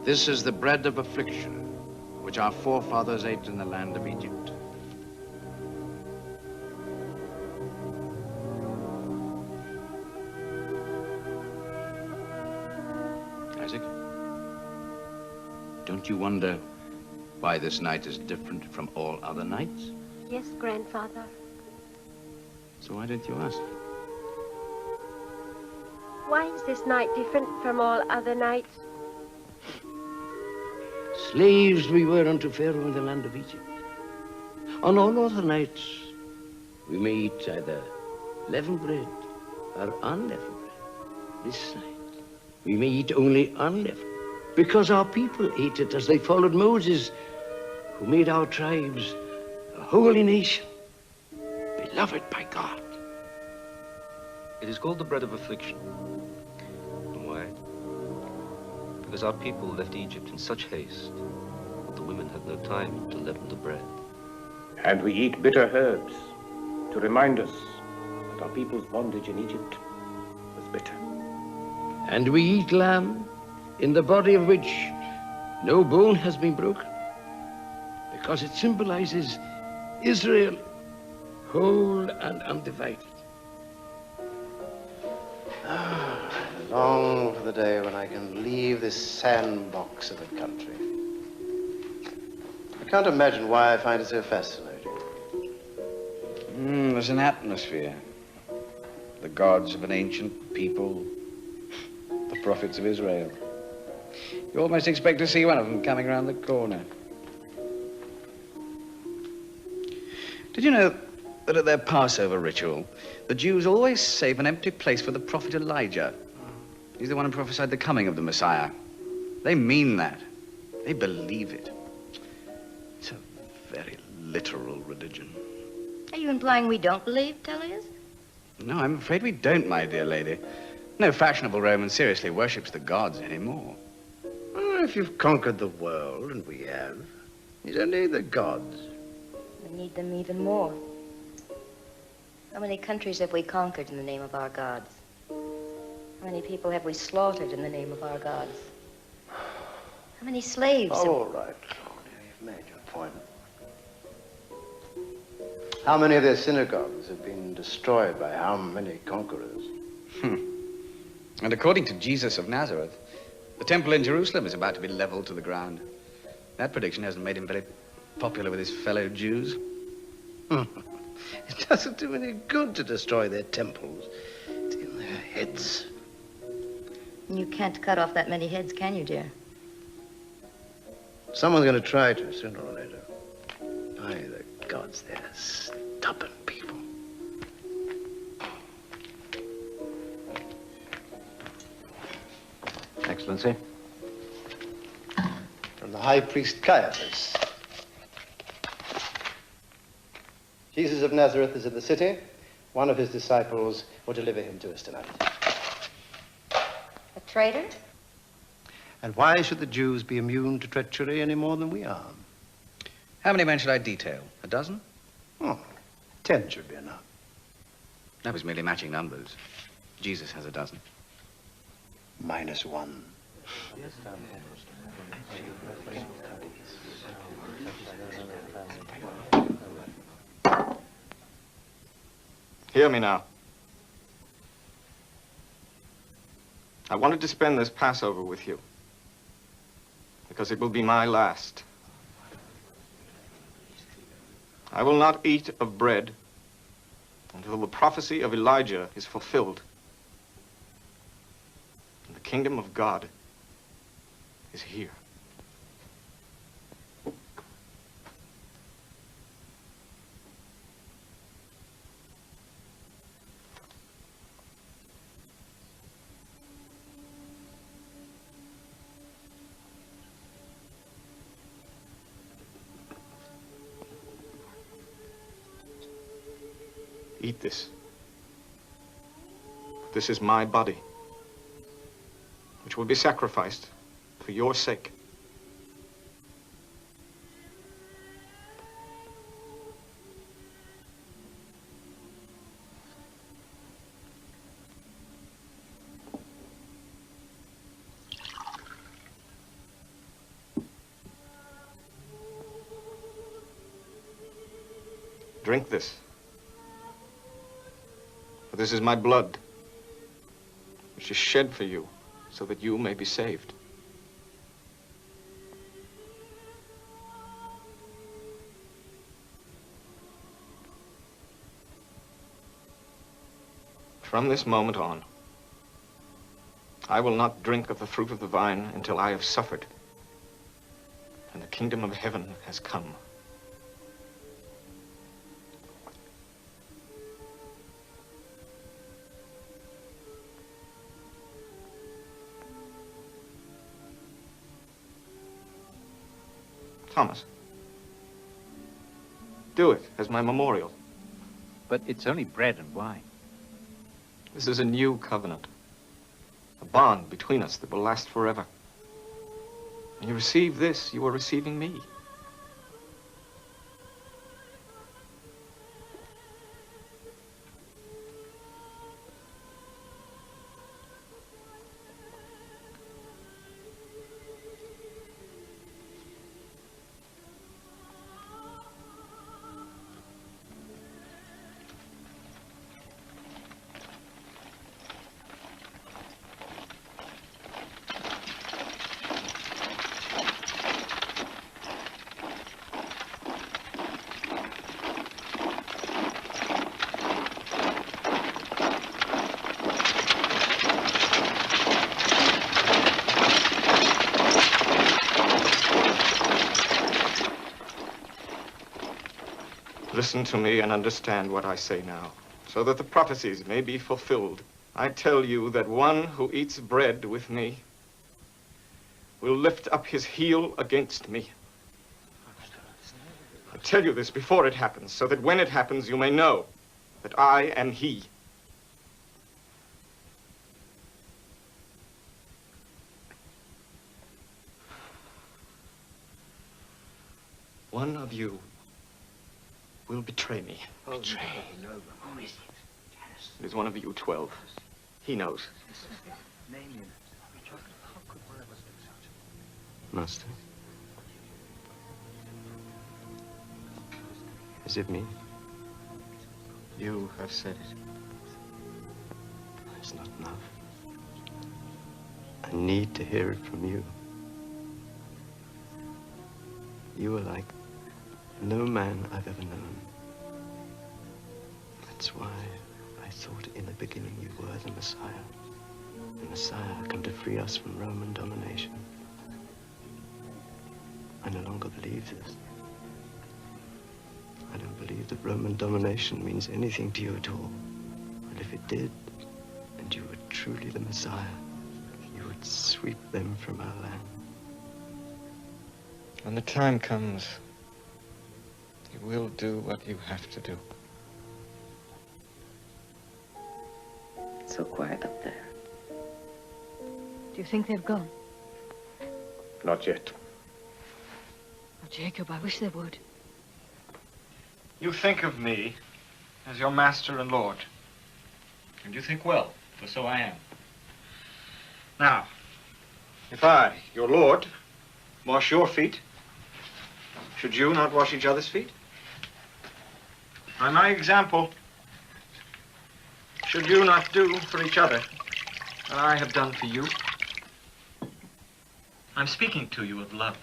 This is the bread of affliction, which our forefathers ate in the land of Egypt. Isaac, don't you wonder why this night is different from all other nights? Yes, Grandfather. So why don't you ask? Why is this night different from all other nights? Slaves we were unto Pharaoh in the land of Egypt. On all other nights, we may eat either leavened bread or unleavened bread. This night, we may eat only unleavened, because our people ate it as they followed Moses, who made our tribes a holy nation, beloved by God. It is called the bread of affliction. And why? Because our people left Egypt in such haste that the women had no time to leaven the bread. And we eat bitter herbs to remind us that our people's bondage in Egypt was bitter. And we eat lamb, in the body of which no bone has been broken, because it symbolizes Israel, whole and undivided. I long for the day when I can leave this sandbox of a country. I can't imagine why I find it so fascinating. There's an atmosphere. The gods of an ancient people, the prophets of Israel. You almost expect to see one of them coming around the corner. Did you know that at their Passover ritual, the Jews always save an empty place for the prophet Elijah? He's the one who prophesied the coming of the Messiah. They mean that. They believe it. It's a very literal religion. Are you implying we don't believe, Tullius? No, I'm afraid we don't, my dear lady. No fashionable Roman seriously worships the gods anymore. Well, if you've conquered the world, and we have, you don't need the gods. We need them even more. How many countries have we conquered in the name of our gods? How many people have we slaughtered in the name of our gods? How many slaves? All right, Claudia, you've made your point. How many of their synagogues have been destroyed by how many conquerors? And according to Jesus of Nazareth, the temple in Jerusalem is about to be leveled to the ground. That prediction hasn't made him very popular with his fellow Jews. It doesn't do any good to destroy their temples. It's in their heads. You can't cut off that many heads, can you, dear? Someone's going to try to, sooner or later. By the gods, they're stubborn people. Excellency. From the High Priest Caiaphas. Jesus of Nazareth is in the city. One of his disciples will deliver him to us tonight. A traitor? And why should the Jews be immune to treachery any more than we are? How many men should I detail? A dozen? 10 should be enough. That was merely matching numbers. Jesus has a dozen. -1. Hear me now. I wanted to spend this Passover with you. because it will be my last. I will not eat of bread until the prophecy of Elijah is fulfilled. And the kingdom of God is here. Eat this. This is my body, which will be sacrificed for your sake. Drink this. For this is my blood, which is shed for you, so that you may be saved. From this moment on, I will not drink of the fruit of the vine until I have suffered, and the kingdom of heaven has come. Thomas, do it as my memorial. But it's only bread and wine. This is a new covenant, a bond between us that will last forever. When you receive this, you are receiving me. Listen to me and understand what I say now, so that the prophecies may be fulfilled. I tell you that one who eats bread with me will lift up his heel against me. I tell you this before it happens, so that when it happens, you may know that I am he. One of you will betray me. Oh, betray? No. Who is it? It is one of you 12. He knows. Master? Is it me? You have said it. It's not enough. I need to hear it from you. You are like no man I've ever known. That's why I thought in the beginning you were the Messiah. The Messiah come to free us from Roman domination. I no longer believe this. I don't believe that Roman domination means anything to you at all. And if it did, and you were truly the Messiah, you would sweep them from our land. When the time comes, you will do what you have to do. It's so quiet up there. Do you think they've gone? Not yet. Oh, Jacob, I wish they would. You think of me as your master and Lord. And you think well, for so I am. Now, if I, your Lord, wash your feet, should you not wash each other's feet? By my example, should you not do for each other what I have done for you? I'm speaking to you of love.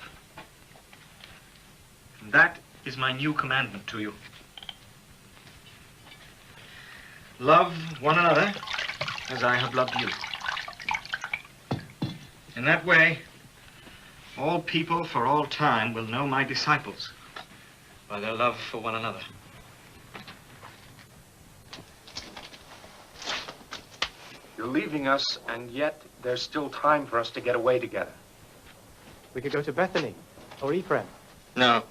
And that is my new commandment to you. Love one another as I have loved you. In that way, all people for all time will know my disciples by their love for one another. You're leaving us, and yet there's still time for us to get away together. We could go to Bethany or Ephraim. No.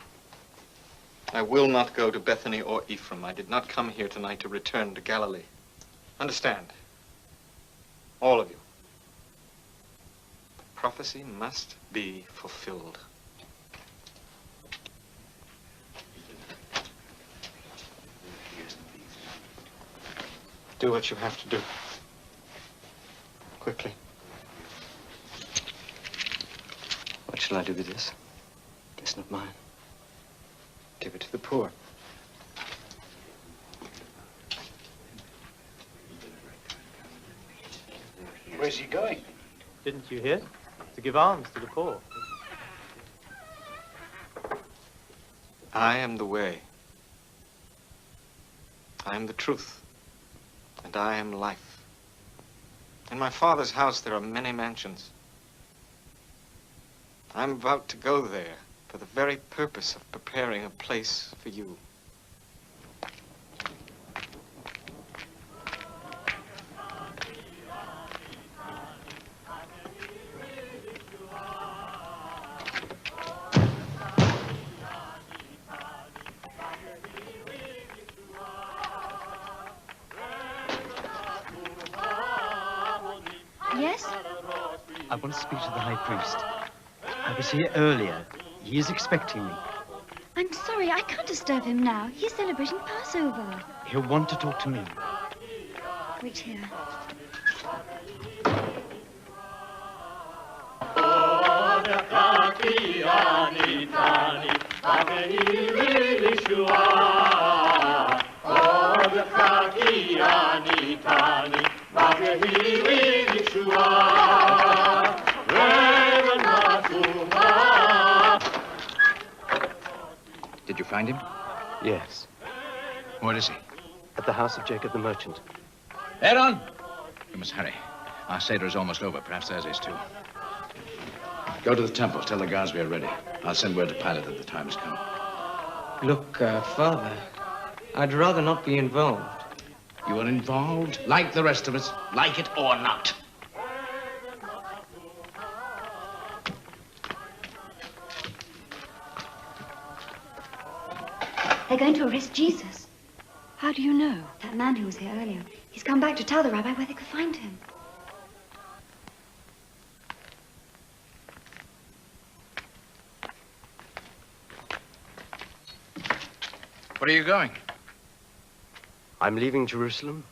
I will not go to Bethany or Ephraim. I did not come here tonight to return to Galilee. Understand? All of you. Prophecy must be fulfilled. Do what you have to do. Quickly. What shall I do with this? It's not mine. Give it to the poor. Where's he going? Didn't you hear? To give alms to the poor. I am the way. I am the truth. And I am life. In my Father's house there are many mansions. I'm about to go there for the very purpose of preparing a place for you. Yes? I want to speak to the high priest. I was here earlier. He is expecting me. I'm sorry, I can't disturb him now. He's celebrating Passover. He'll want to talk to me. Wait here. Did you find him? Yes. Where is he? At the house of Jacob the merchant. Aaron! We must hurry. Our Seder is almost over. Perhaps theirs is too. Go to the temple. Tell the guards we are ready. I'll send word to Pilate that the time has come. Look, Father, I'd rather not be involved. You are involved, like the rest of us, like it or not. They're going to arrest Jesus. How do you know? That man who was here earlier. He's come back to tell the rabbi where they could find him. Where are you going? I'm leaving Jerusalem,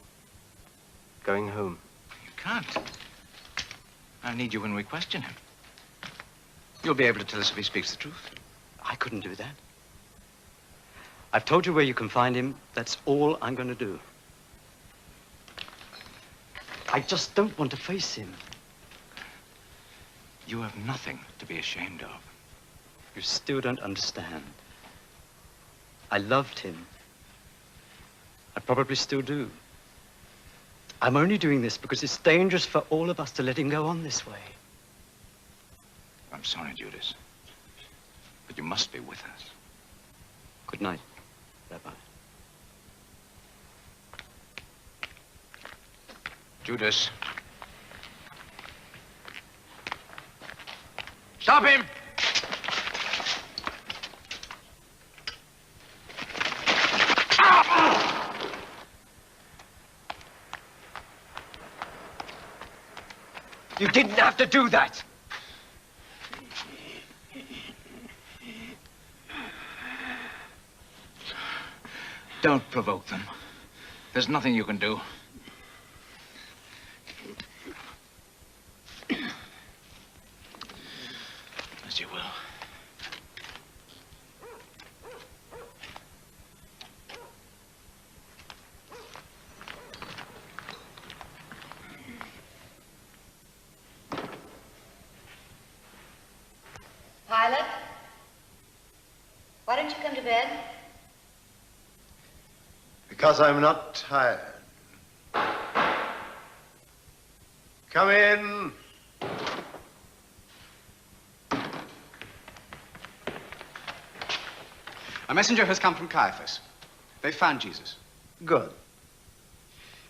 going home. You can't. I need you when we question him. You'll be able to tell us if he speaks the truth. I couldn't do that. I've told you where you can find him. That's all I'm going to do. I just don't want to face him. You have nothing to be ashamed of. You still don't understand. I loved him. I probably still do. I'm only doing this because it's dangerous for all of us to let him go on this way. I'm sorry, Judas. But you must be with us. Good night, Rabbi. Judas. Stop him! You didn't have to do that. Don't provoke them. There's nothing you can do. As you will. Pilate, why don't you come to bed? Because I'm not tired. Come in. A messenger has come from Caiaphas. They found Jesus. Good.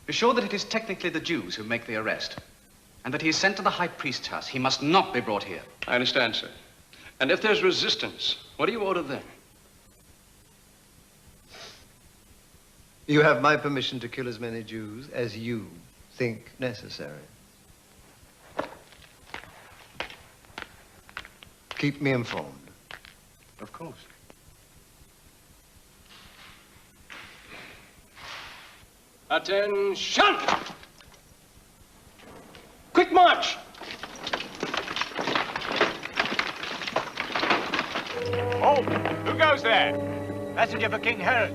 Be sure that it is technically the Jews who make the arrest, and that he is sent to the high priest's house. He must not be brought here. I understand, sir. And if there's resistance, what do you order then? You have my permission to kill as many Jews as you think necessary. Keep me informed. Of course. Attention! Quick march! Oh, who goes there? Messenger for King Herod.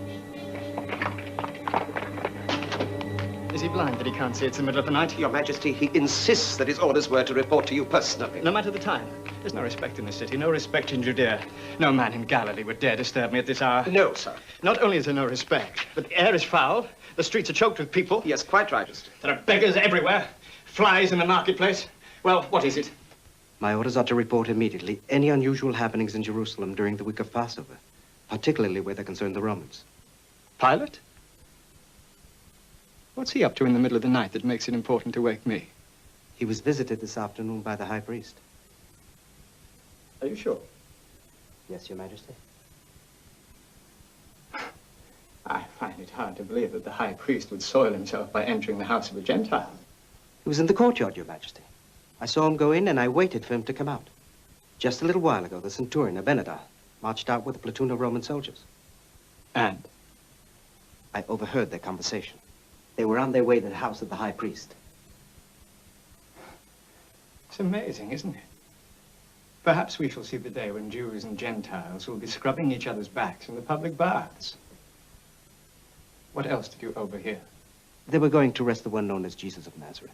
Is he blind that he can't see it's the middle of the night? Your Majesty, he insists that his orders were to report to you personally. No matter the time. There's no respect in this city, no respect in Judea. No man in Galilee would dare disturb me at this hour. No, sir. Not only is there no respect, but the air is foul, the streets are choked with people. Yes, quite right, Majesty. There are beggars everywhere, flies in the marketplace. Well, what is it? My orders are to report immediately any unusual happenings in Jerusalem during the week of Passover, particularly where they concern the Romans. Pilate? What's he up to in the middle of the night that makes it important to wake me? He was visited this afternoon by the high priest. Are you sure? Yes, Your Majesty. I find it hard to believe that the high priest would soil himself by entering the house of a Gentile. He was in the courtyard, Your Majesty. I saw him go in and I waited for him to come out. Just a little while ago, the centurion, Abinadar, marched out with a platoon of Roman soldiers. And? I overheard their conversation. They were on their way to the house of the high priest. It's amazing, isn't it? Perhaps we shall see the day when Jews and Gentiles will be scrubbing each other's backs in the public baths. What else did you overhear? They were going to arrest the one known as Jesus of Nazareth.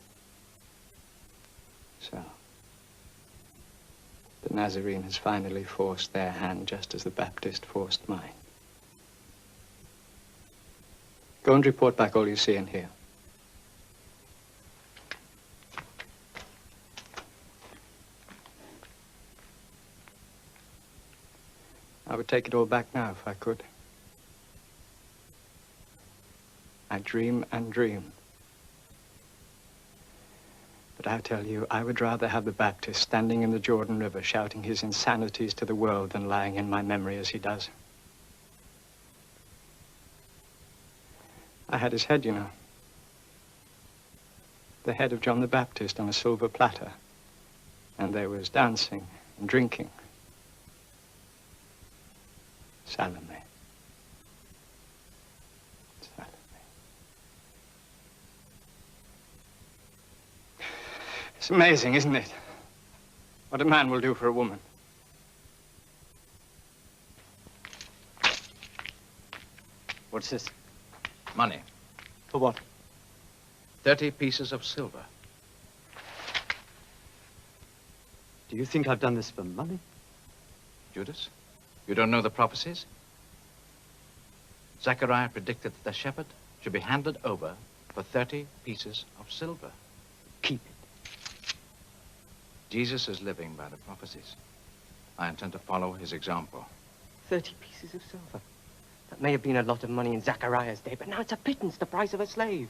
So, the Nazarene has finally forced their hand just as the Baptist forced mine. Go and report back all you see and hear. I would take it all back now if I could. I dream and dream. But I tell you, I would rather have the Baptist standing in the Jordan River shouting his insanities to the world than lying in my memory as he does. I had his head, you know. The head of John the Baptist on a silver platter. And there was dancing and drinking. Salome. Salome. It's amazing, isn't it? What a man will do for a woman. What's this? Money. For what? 30 pieces of silver. Do you think I've done this for money? Judas, you don't know the prophecies? Zechariah predicted that the shepherd should be handed over for 30 pieces of silver. Keep it. Jesus is living by the prophecies. I intend to follow his example. 30 pieces of silver. That may have been a lot of money in Zechariah's day, but now it's a pittance, the price of a slave.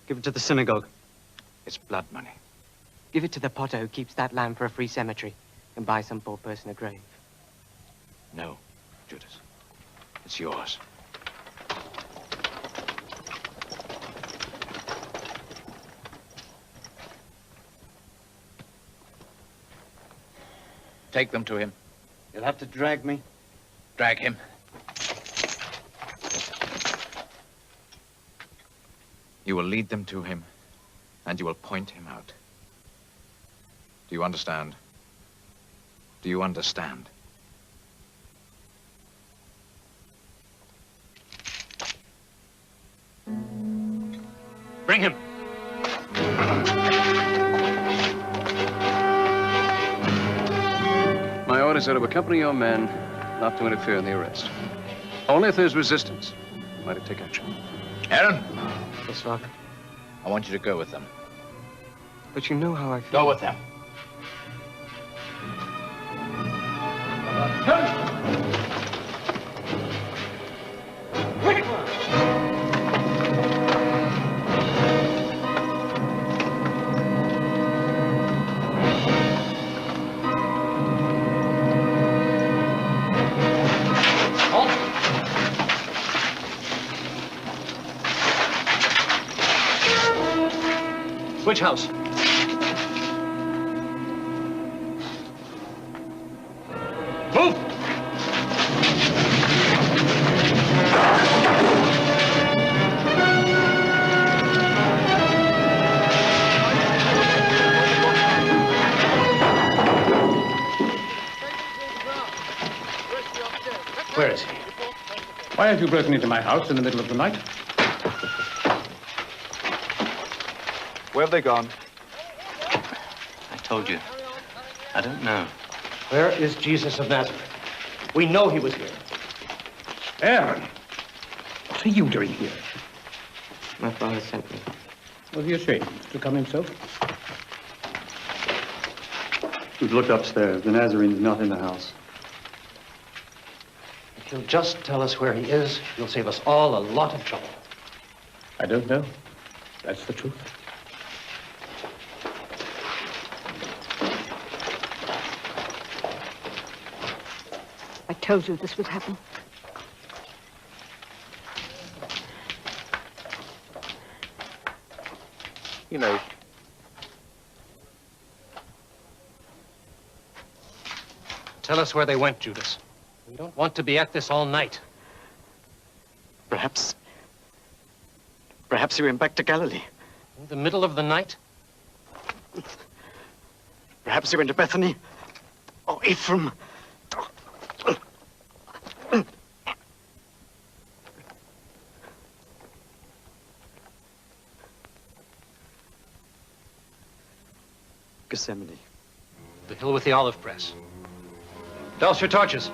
Give it to the synagogue. It's blood money. Give it to the potter who keeps that lamb for a free cemetery and buy some poor person a grave. No, Judas. It's yours. Take them to him. You'll have to drag me. Drag him. You will lead them to him, and you will point him out. Do you understand? Do you understand? Bring him. My orders orders are to accompany your men, not to interfere in the arrest. Only if there's resistance, you might take action. Aaron? Yes, Father. I want you to go with them. But you know how I feel. Go with them. Which house? Move! Where is he? Why have you broken into my house in the middle of the night? Where have they gone? I told you. I don't know. Where is Jesus of Nazareth? We know he was here. Aaron, what are you doing here? My father sent me. Was he ashamed to come himself? We've looked upstairs. The Nazarene's not in the house. If you'll just tell us where he is, you'll save us all a lot of trouble. I don't know. That's the truth. I told you this would happen. You know, Tell us where they went, Judas. We don't want to be at this all night. Perhaps he went back to Galilee. In the middle of the night? Perhaps he went to Bethany or Ephraim. Gethsemane. The hill with the olive press. Douse your torches.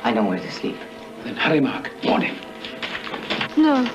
I know where to sleep. Then hurry, Mark. Warn him. No.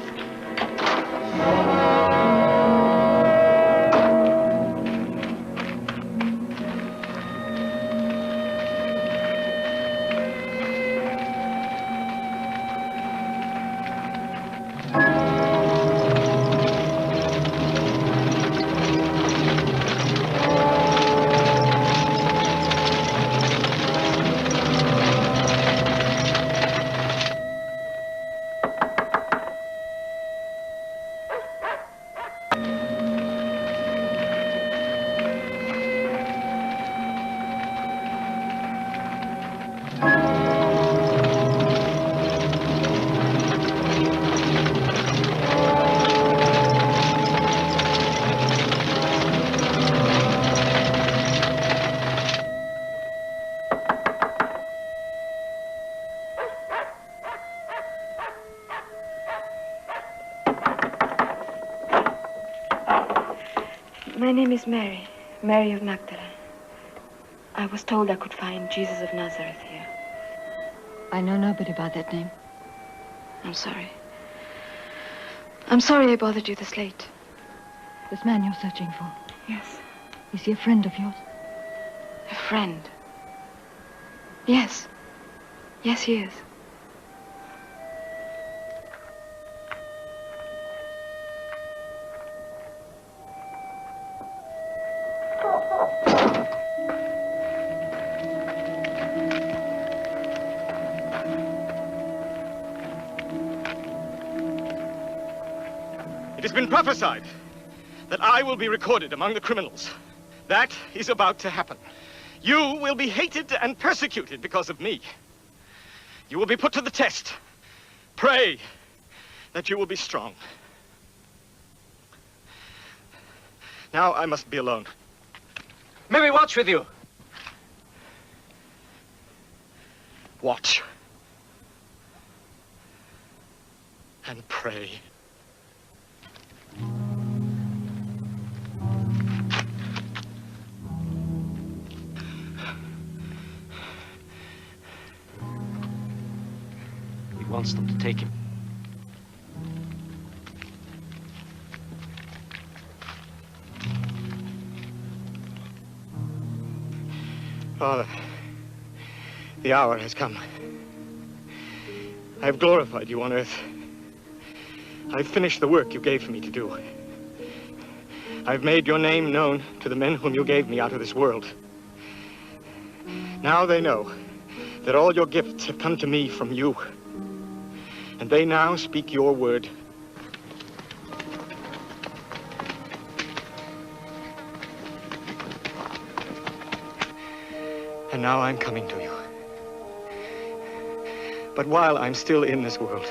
My name is Mary, Mary of Magdala. I was told I could find Jesus of Nazareth here. I know nobody by that name. I'm sorry. I'm sorry I bothered you this late. This man you're searching for. Yes. Is he a friend of yours? A friend? Yes. Yes, he is. It has been prophesied that I will be recorded among the criminals. That is about to happen. You will be hated and persecuted because of me. You will be put to the test. Pray that you will be strong. Now I must be alone. May we watch with you? Watch. And pray. He wants them to take him. Father, the hour has come. I have glorified you on earth. I have finished the work you gave me to do. I have made your name known to the men whom you gave me out of this world. Now they know that all your gifts have come to me from you. And they now speak your word. And now I'm coming to you. But while I'm still in this world,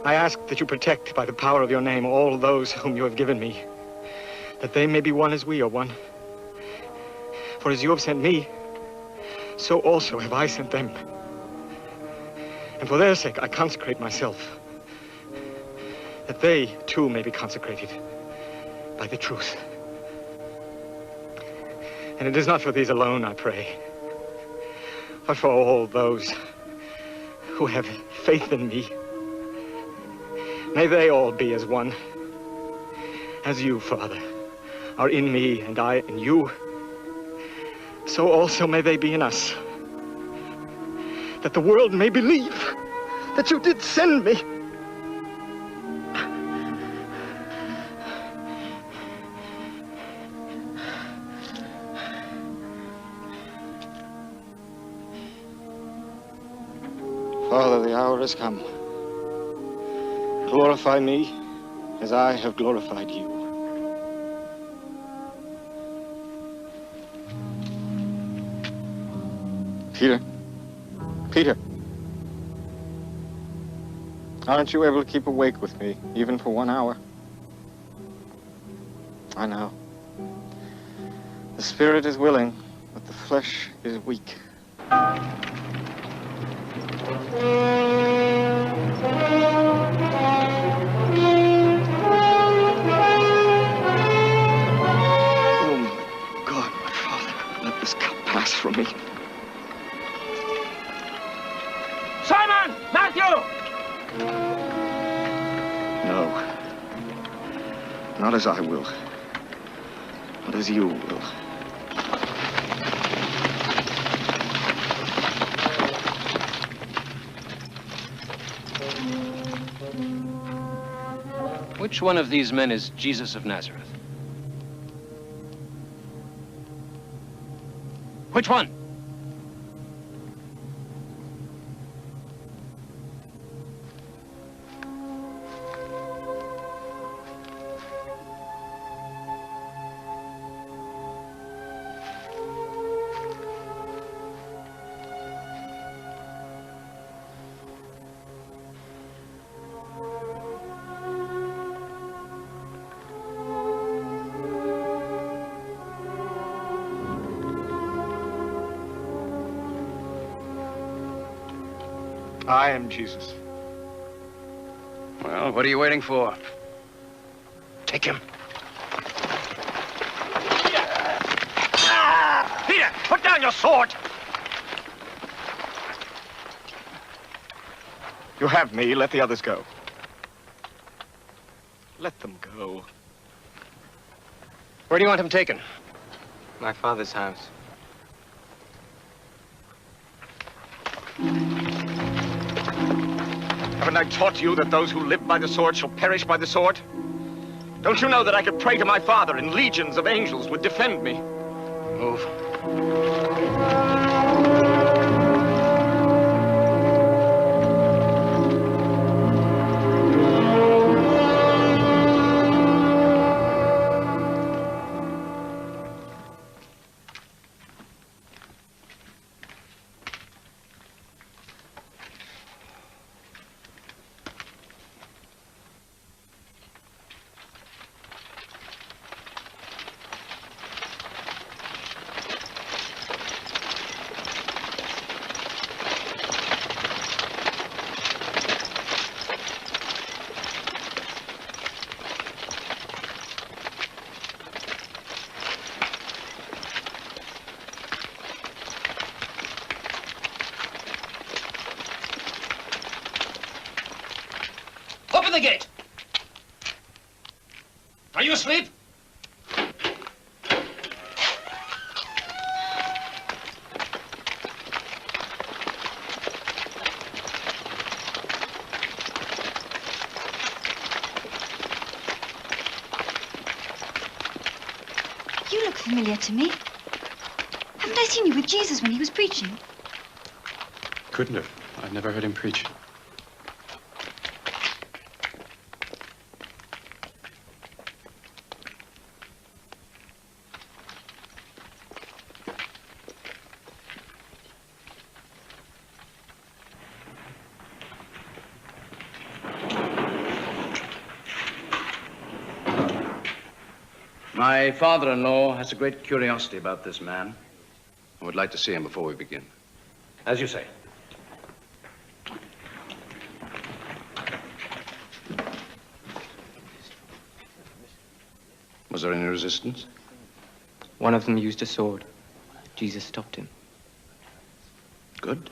I ask that you protect by the power of your name all those whom you have given me, that they may be one as we are one. For as you have sent me, so also have I sent them. And for their sake I consecrate myself, that they too may be consecrated by the truth. And it is not for these alone I pray, but for all those who have faith in me. May they all be as one, as you, Father, are in me and I in you. So also may they be in us, that the world may believe that you did send me. Father, the hour has come. Glorify me as I have glorified you. Peter. Peter. Aren't you able to keep awake with me, even for 1 hour? I know. The spirit is willing, but the flesh is weak. From me. Simon! Matthew! No. Not as I will, but as you will. Which one of these men is Jesus of Nazareth? Which one? I am Jesus. Well, what are you waiting for? Take him. Peter, put down your sword! You have me, let the others go. Let them go. Where do you want him taken? My father's house. Haven't I taught you that those who live by the sword shall perish by the sword? Don't you know that I could pray to my Father and legions of angels would defend me? Move. Open the gate! Are you asleep? You look familiar to me. Haven't I seen you with Jesus when he was preaching? Couldn't have. I've never heard him preach. My father-in-law has a great curiosity about this man. I would like to see him before we begin. As you say. Was there any resistance? One of them used a sword. Jesus stopped him. Good.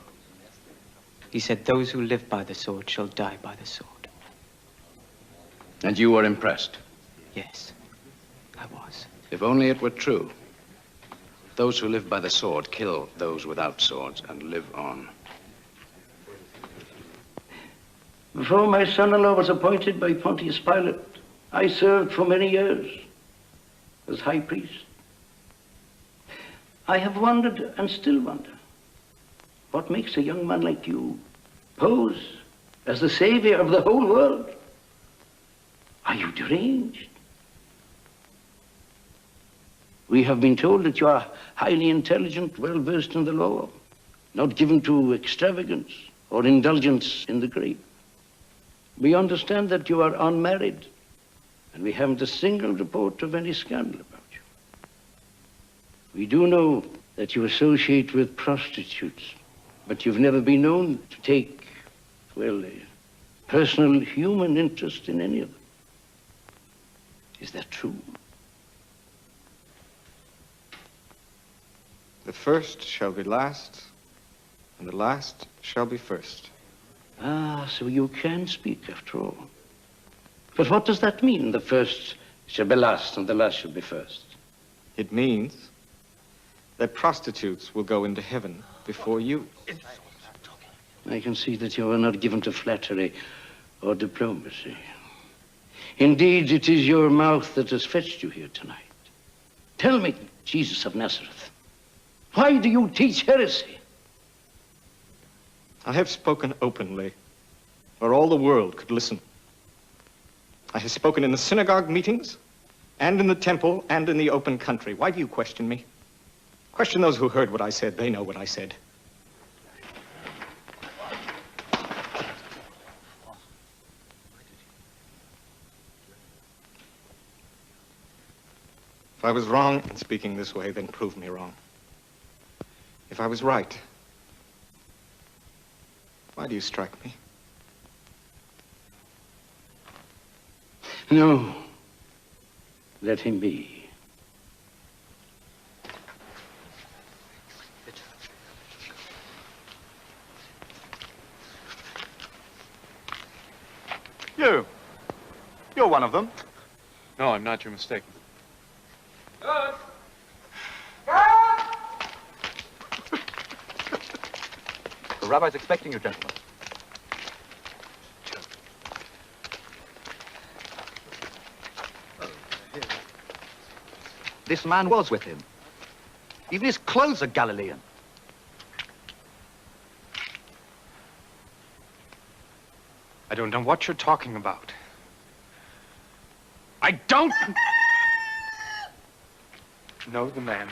He said, those who live by the sword shall die by the sword. And you were impressed? Yes, I was. If only it were true. Those who live by the sword kill those without swords and live on. Before my son-in-law was appointed by Pontius Pilate, I served for many years as high priest. I have wondered and still wonder what makes a young man like you pose as the savior of the whole world. Are you deranged? We have been told that you are highly intelligent, well-versed in the law, not given to extravagance or indulgence in the grape. We understand that you are unmarried, and we haven't a single report of any scandal about you. We do know that you associate with prostitutes, but you've never been known to take, well, a personal human interest in any of them. Is that true? The first shall be last, and the last shall be first. Ah, so you can speak after all. But what does that mean, the first shall be last and the last shall be first? It means that prostitutes will go into heaven before you. I can see that you are not given to flattery or diplomacy. Indeed, it is your mouth that has fetched you here tonight. Tell me, Jesus of Nazareth, why do you teach heresy? I have spoken openly, where all the world could listen. I have spoken in the synagogue meetings, and in the temple, and in the open country. Why do you question me? Question those who heard what I said. They know what I said. If I was wrong in speaking this way, then prove me wrong. If I was right, why do you strike me? No, let him be. You're one of them. No, I'm not. You're mistaken. The rabbi's expecting you, gentlemen. This man was with him. Even his clothes are Galilean. I don't know what you're talking about. I don't know the man.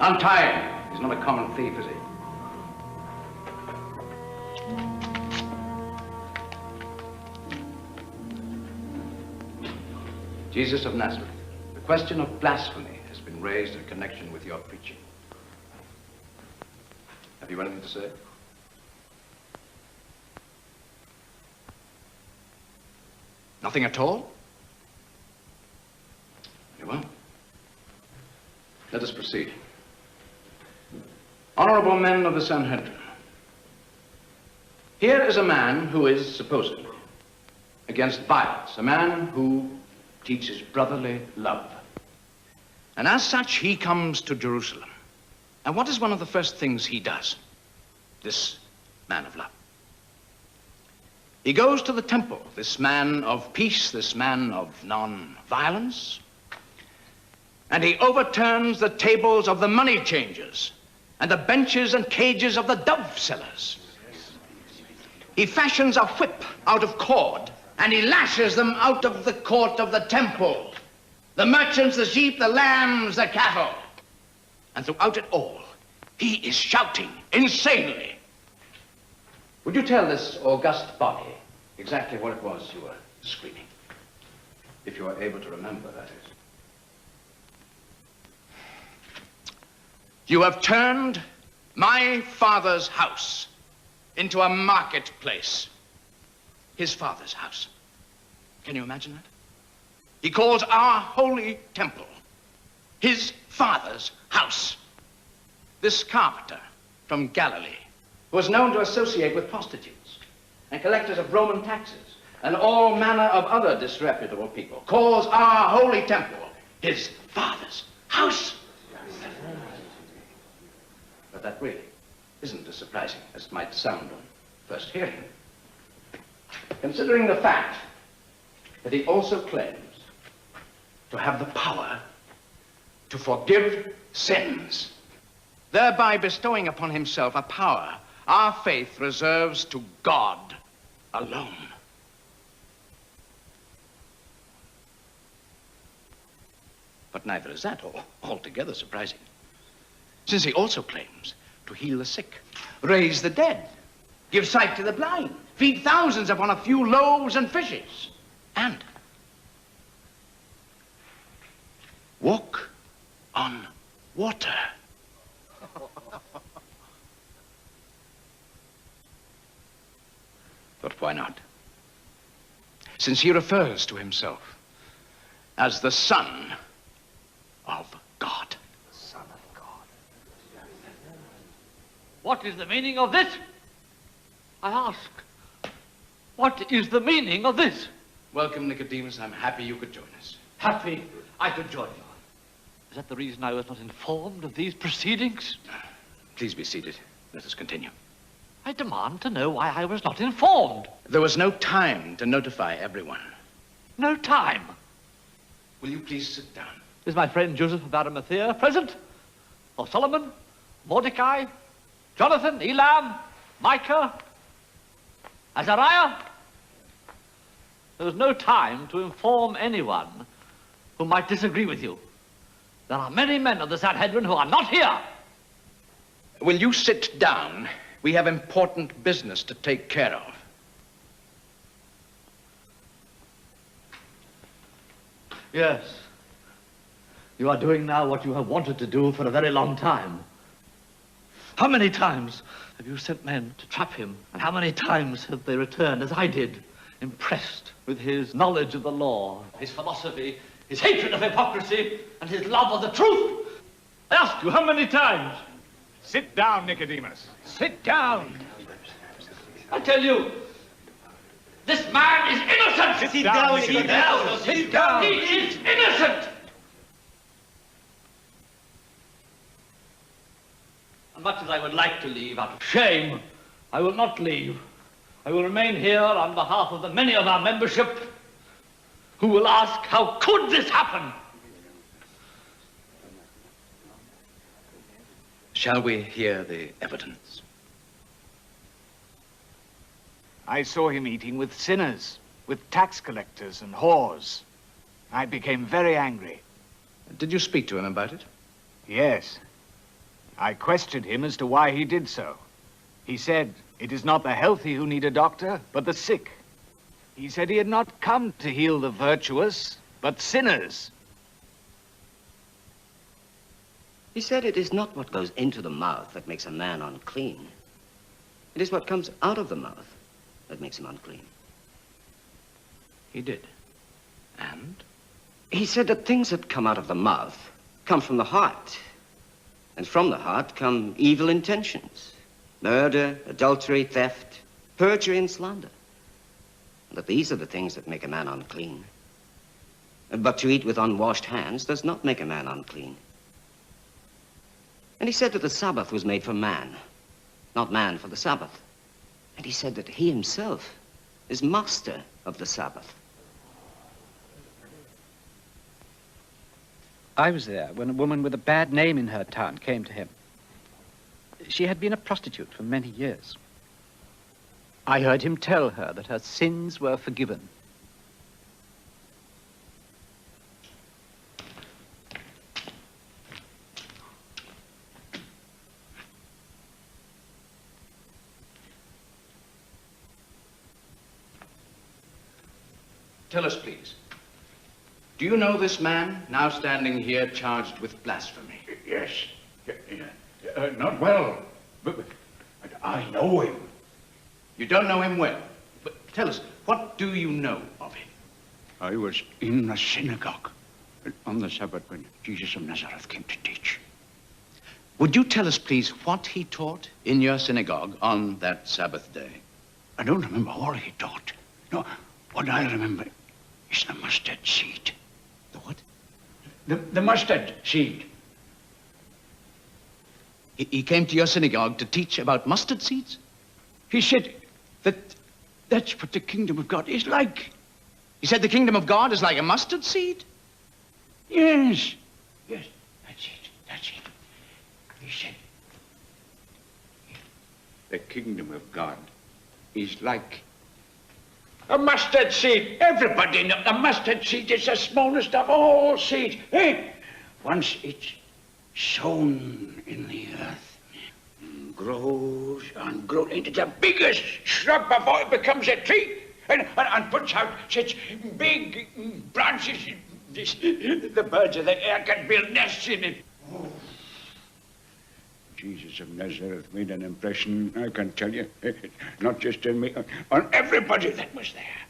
Untie him. He's not a common thief, is he? Jesus of Nazareth, the question of blasphemy has been raised in connection with your preaching. Have you anything to say? Nothing at all? Very well. Let us proceed. Honorable men of the Sanhedrin, here is a man who is supposedly against violence, a man who teaches brotherly love. And as such, he comes to Jerusalem. And what is one of the first things he does? This man of love. He goes to the temple, this man of peace, this man of non-violence, and he overturns the tables of the money changers and the benches and cages of the dove sellers. He fashions a whip out of cord, and he lashes them out of the court of the temple. The merchants, the sheep, the lambs, the cattle. And throughout it all, he is shouting insanely. Would you tell this august body exactly what it was you were screaming? If you are able to remember, that is. You have turned my father's house into a marketplace. His father's house. Can you imagine that? He calls our holy temple his father's house. This carpenter from Galilee, who was known to associate with prostitutes and collectors of Roman taxes and all manner of other disreputable people, calls our holy temple his father's house. But that really isn't as surprising as it might sound on first hearing, considering the fact that he also claims to have the power to forgive sins, thereby bestowing upon himself a power our faith reserves to God alone. But neither is that altogether surprising, since he also claims to heal the sick, raise the dead, give sight to the blind, feed thousands upon a few loaves and fishes, and walk on water. But why not? Since he refers to himself as the Son of God. Son of God. What is the meaning of this? I ask. What is the meaning of this? Welcome, Nicodemus. I'm happy you could join us. Happy I could join you. Is that the reason I was not informed of these proceedings? Please be seated. Let us continue. I demand to know why I was not informed. There was no time to notify everyone. No time? Will you please sit down? Is my friend Joseph of Arimathea present? Or Solomon? Mordecai? Jonathan? Elam? Micah? Azariah? There was no time to inform anyone who might disagree with you. There are many men of the Sanhedrin who are not here. Will you sit down? We have important business to take care of. Yes. You are doing now what you have wanted to do for a very long time. How many times have you sent men to trap him? And how many times have they returned, as I did, impressed with his knowledge of the law, his philosophy, his hatred of hypocrisy, and his love of the truth? I ask you, how many times? Sit down, Nicodemus. Sit down. I tell you, this man is innocent. Sit down, Sit down. Sit down. He is innocent. And much as I would like to leave out of shame, I will not leave. I will remain here on behalf of the many of our membership who will ask, how could this happen? Shall we hear the evidence? I saw him eating with sinners, with tax collectors and whores. I became very angry. Did you speak to him about it? Yes. I questioned him as to why he did so. He said, it is not the healthy who need a doctor, but the sick. He said he had not come to heal the virtuous, but sinners. He said it is not what goes into the mouth that makes a man unclean. It is what comes out of the mouth that makes him unclean. He did. And? He said that things that come out of the mouth come from the heart. And from the heart come evil intentions, murder, adultery, theft, perjury, and slander. And that these are the things that make a man unclean. But to eat with unwashed hands does not make a man unclean. And he said that the Sabbath was made for man, not man for the Sabbath. And he said that he himself is master of the Sabbath. I was there when a woman with a bad name in her town came to him. She had been a prostitute for many years. I heard him tell her that her sins were forgiven. Tell us, please. Do you know this man now standing here charged with blasphemy? Yes. Not well, but I know him. You don't know him well? But tell us, what do you know of him? I was in a synagogue on the Sabbath when Jesus of Nazareth came to teach. Would you tell us, please, what he taught in your synagogue on that Sabbath day? I don't remember all he taught. No, what I remember is the mustard seed. The what? The mustard seed. He came to your synagogue to teach about mustard seeds? He said that that's what the kingdom of God is like. He said the kingdom of God is like a mustard seed? Yes. Yes, that's it. That's it. He said the kingdom of God is like a mustard seed. Everybody knows the mustard seed is the smallest of all seeds. Hey, once it's sown in the earth, grows and grows into the biggest shrub before it becomes a tree, and puts out such big branches. The birds of the air can build nests in it. Oh. Jesus of Nazareth made an impression, I can tell you, not just on me, on everybody that was there.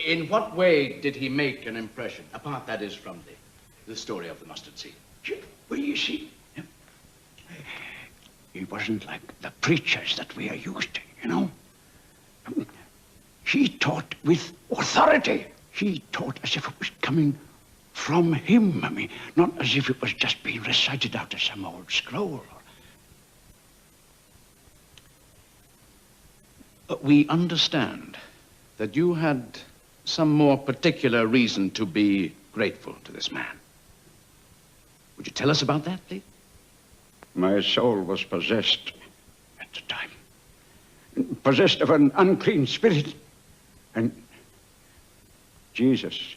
In what way did he make an impression, apart, that is, from the story of the mustard seed? Well, you see, he wasn't like the preachers that we are used to, you know. He taught with authority. He taught as if it was coming from him, I mean, not as if it was just being recited out of some old scroll. We understand that you had some more particular reason to be grateful to this man. Would you tell us about that, please? My soul was possessed at the time. Possessed of an unclean spirit. And Jesus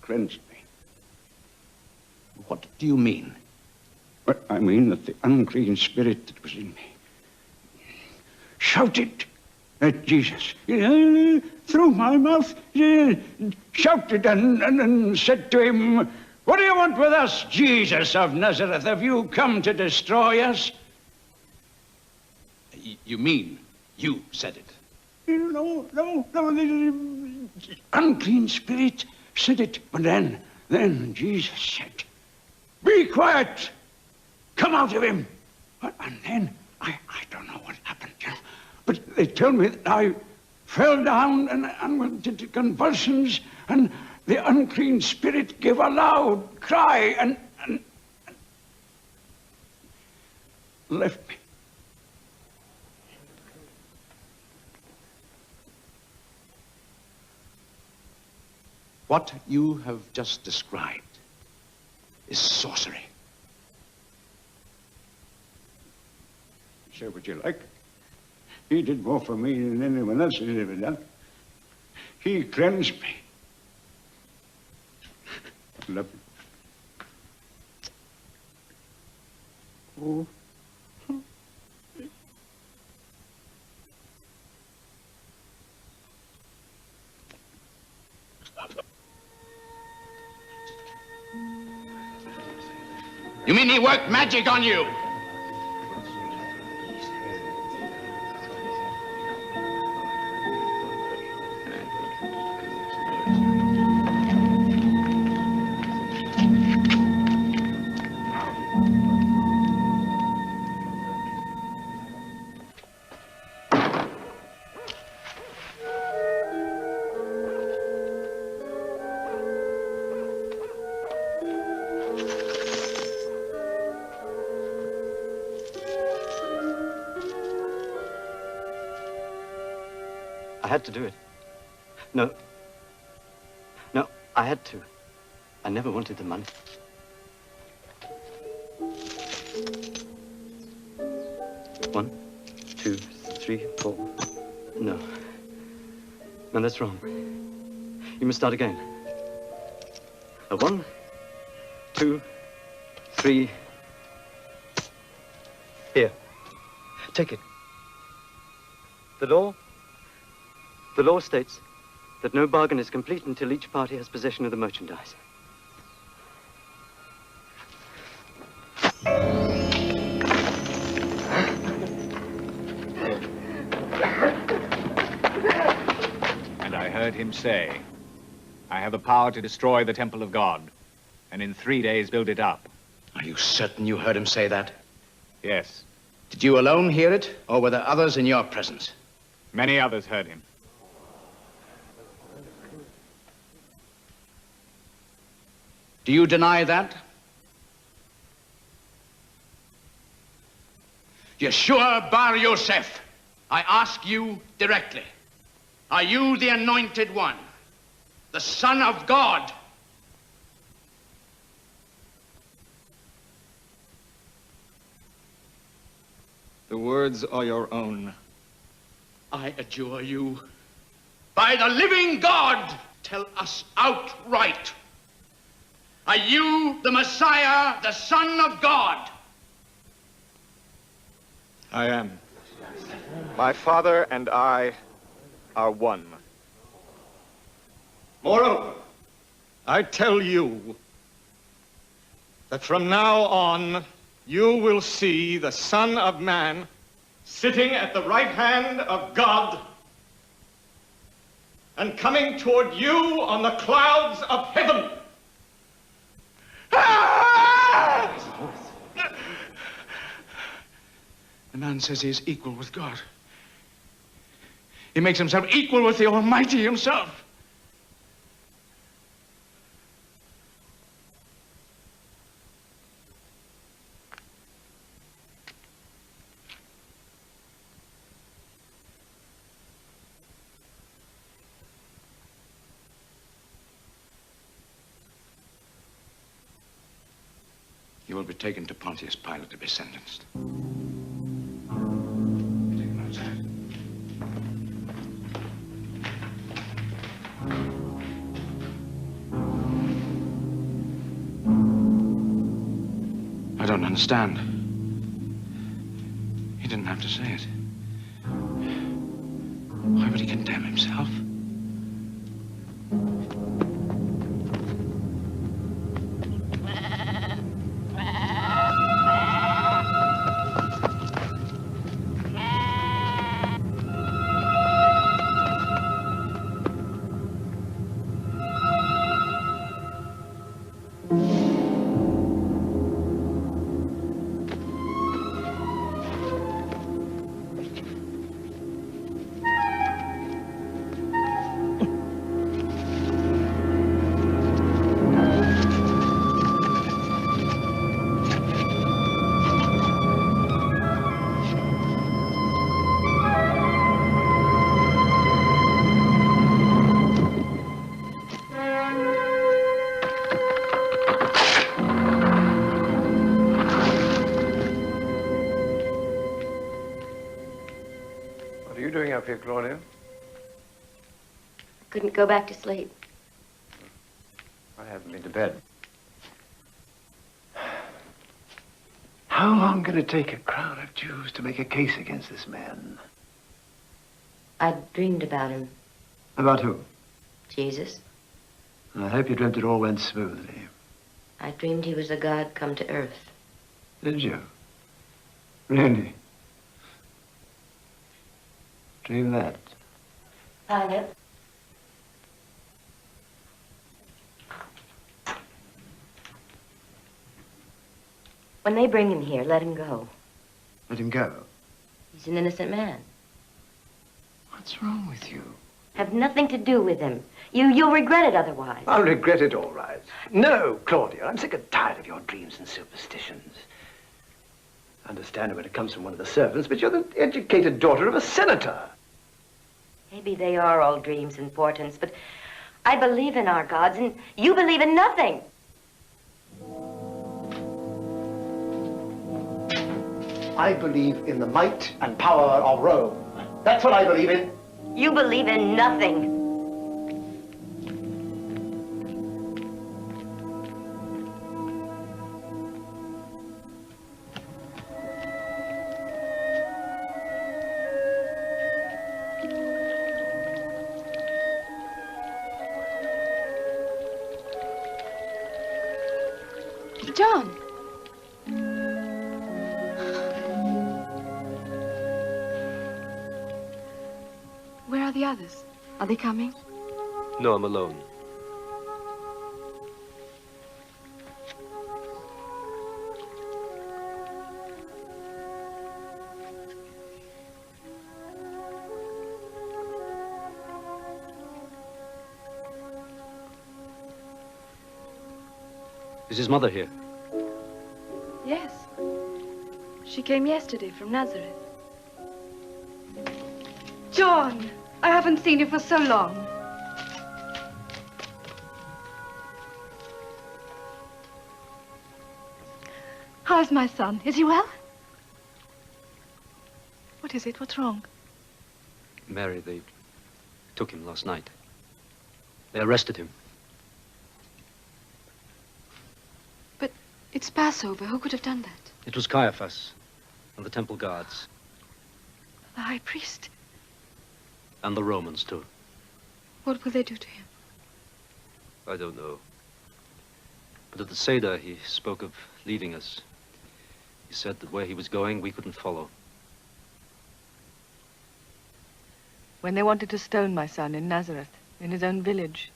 cleansed me. What do you mean? Well, I mean that the unclean spirit that was in me shouted at Jesus through my mouth, shouted and said to him, "What do you want with us, Jesus of Nazareth? Have you come to destroy us?" You mean you said it? No, the unclean spirit said it. But then Jesus said, "Be quiet, come out of him." And then, I don't know what happened, you know, but they tell me that I fell down and went into convulsions, and the unclean spirit gave a loud cry and left me. What you have just described is sorcery. Say what you like. He did more for me than anyone else has ever done. He cleansed me. I love him. Oh. You mean he worked magic on you? I had to do it. No. No, I had to. I never wanted the money. One, two, three, four. No. No, that's wrong. You must start again. One, two, three. Here. Take it. The law states that no bargain is complete until each party has possession of the merchandise. And I heard him say, I have the power to destroy the temple of God, and in 3 days build it up. Are you certain you heard him say that? Yes. Did you alone hear it, or were there others in your presence? Many others heard him. Do you deny that? Yeshua Bar Yosef, I ask you directly, are you the anointed one, the Son of God? The words are your own. I adjure you, by the living God, tell us outright. Are you the Messiah, the Son of God? I am. My Father and I are one. Moreover, I tell you that from now on, you will see the Son of Man sitting at the right hand of God and coming toward you on the clouds of heaven. The man says he is equal with God. He makes himself equal with the Almighty himself. You will be taken to Pontius Pilate to be sentenced. Take him outside. I don't understand. He didn't have to say it. Why would he condemn himself? Up here, Claudia? Couldn't go back to sleep. I haven't been to bed. How long can it take a crowd of Jews to make a case against this man? I dreamed about him. About who? Jesus. I hope you dreamt it all went smoothly. I dreamed he was a God come to earth. Did you? Really? Dream that? Pilot. When they bring him here, let him go. Let him go? He's an innocent man. What's wrong with you? Have nothing to do with him. You'll regret it otherwise. I'll regret it all right. No, Claudia, I'm sick and tired of your dreams and superstitions. I understand when it comes from one of the servants, but you're the educated daughter of a senator. Maybe they are all dreams and portents, but I believe in our gods, and you believe in nothing. I believe in the might and power of Rome. That's what I believe in. You believe in nothing. John! Where are the others? Are they coming? No, I'm alone. Is his mother here? Yes. She came yesterday from Nazareth. John! I haven't seen you for so long. How's my son? Is he well? What is it? What's wrong? Mary, they took him last night. They arrested him. But it's Passover. Who could have done that? It was Caiaphas and the temple guards. The high priest. And the Romans, too. What will they do to him? I don't know. But at the Seder, he spoke of leaving us. He said that where he was going, we couldn't follow. When they wanted to stone my son in Nazareth, in his own village,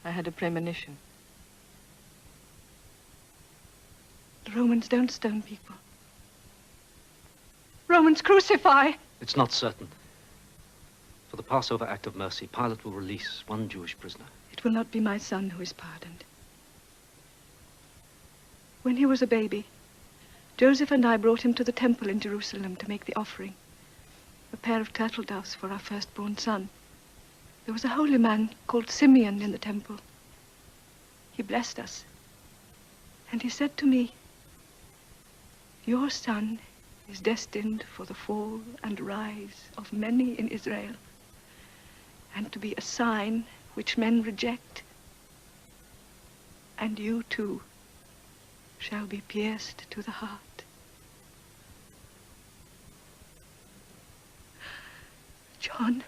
I had a premonition. The Romans don't stone people. Romans crucify! It's not certain. For the Passover act of mercy, Pilate will release one Jewish prisoner. It will not be my son who is pardoned. When he was a baby, Joseph and I brought him to the temple in Jerusalem to make the offering. A pair of turtle doves for our firstborn son. There was a holy man called Simeon in the temple. He blessed us. And he said to me, "Your son is destined for the fall and rise of many in Israel, and to be a sign which men reject. And you, too, shall be pierced to the heart." John,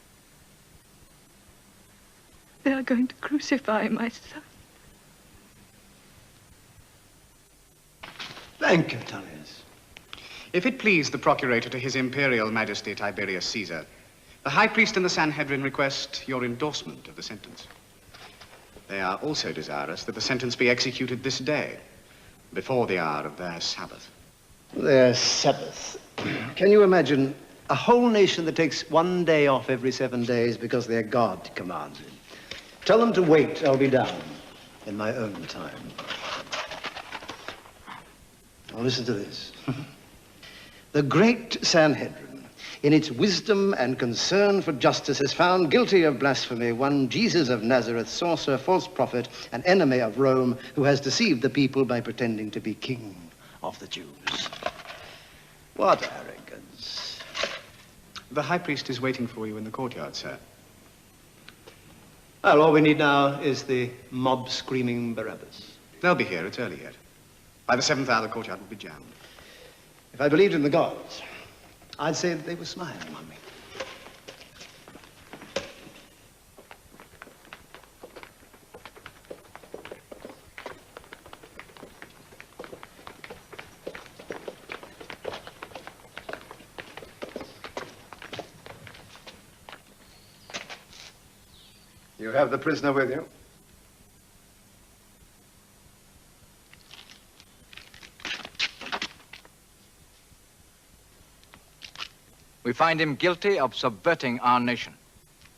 they are going to crucify my son. Thank you, Tullius. If it please the procurator to His Imperial Majesty Tiberius Caesar, the High Priest and the Sanhedrin request your endorsement of the sentence. They are also desirous that the sentence be executed this day, before the hour of their Sabbath. Their Sabbath. Can you imagine a whole nation that takes one day off every 7 days because their God commands it? Tell them to wait, I'll be down in my own time. Now listen to this. The great Sanhedrin, in its wisdom and concern for justice, has found guilty of blasphemy one Jesus of Nazareth, sorcerer, false prophet, an enemy of Rome, who has deceived the people by pretending to be king of the Jews. What arrogance. The High Priest is waiting for you in the courtyard, sir. Well, all we need now is the mob screaming Barabbas. They'll be here, it's early yet. By the 7th hour, the courtyard will be jammed. If I believed in the gods, I'd say that they were smiling on me. You have the prisoner with you? We find him guilty of subverting our nation.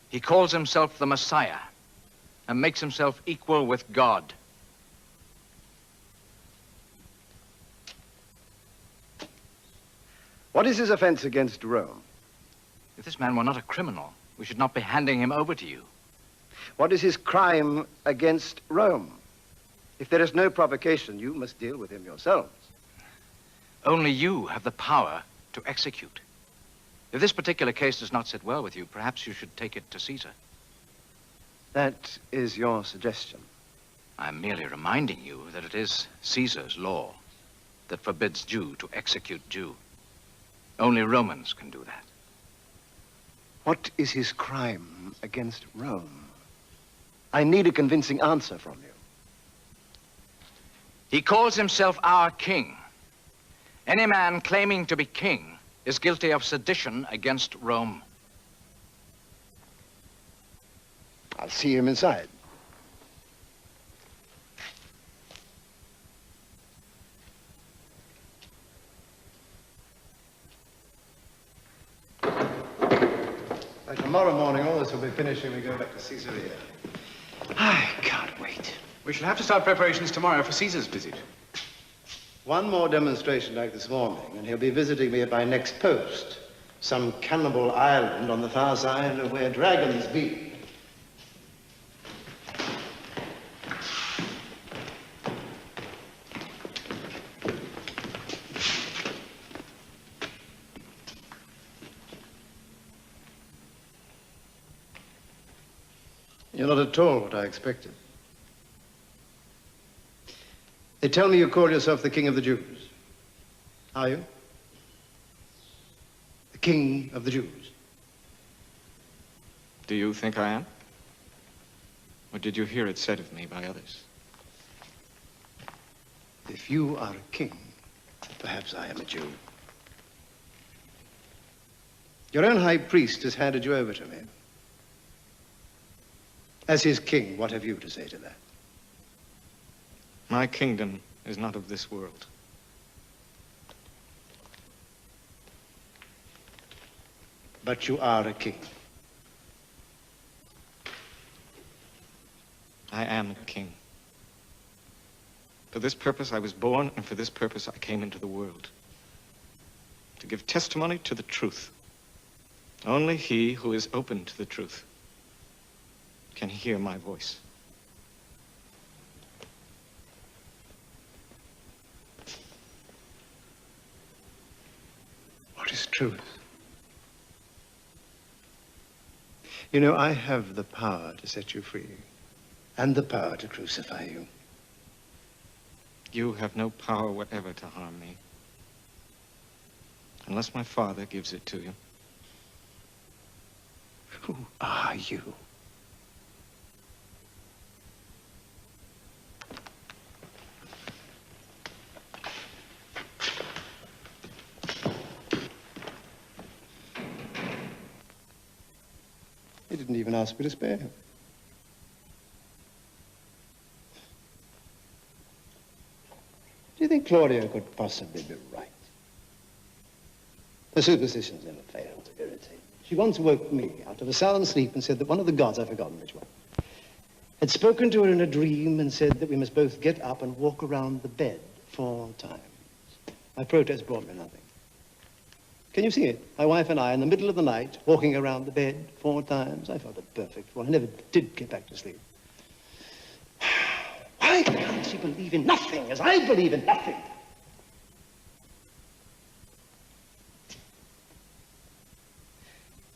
He calls himself the Messiah and makes himself equal with God. What is his offense against Rome? If this man were not a criminal, we should not be handing him over to you. What is his crime against Rome? If there is no provocation, you must deal with him yourselves. Only you have the power to execute. If this particular case does not sit well with you, perhaps you should take it to Caesar. That is your suggestion. I'm merely reminding you that it is Caesar's law that forbids Jew to execute Jew. Only Romans can do that. What is his crime against Rome? I need a convincing answer from you. He calls himself our king. Any man claiming to be king is guilty of sedition against Rome. I'll see him inside. By tomorrow morning, all this will be finished and we go back to Caesarea. I can't wait. We shall have to start preparations tomorrow for Caesar's visit. One more demonstration like this morning, and he'll be visiting me at my next post, some cannibal island on the far side of where dragons be. You're not at all what I expected. They tell me you call yourself the King of the Jews. Are you? The King of the Jews. Do you think I am? Or did you hear it said of me by others? If you are a king, perhaps I am a Jew. Your own high priest has handed you over to me. As his king, what have you to say to that? My kingdom is not of this world. But you are a king. I am a king. For this purpose I was born, and for this purpose I came into the world. To give testimony to the truth. Only he who is open to the truth can hear my voice. What is truth? You know, I have the power to set you free, and the power to crucify you. You have no power whatever to harm me, unless my Father gives it to you. Who are you? He didn't even ask me to spare him. Do you think Claudia could possibly be right? The superstitions never fail to irritate me. She once woke me out of a sound sleep and said that one of the gods, I've forgotten which one, had spoken to her in a dream and said that we must both get up and walk around the bed 4 times. My protest brought me nothing. Can you see it? My wife and I, in the middle of the night, walking around the bed 4 times. I felt a perfect fool. I never did get back to sleep. Why can't she believe in nothing as I believe in nothing?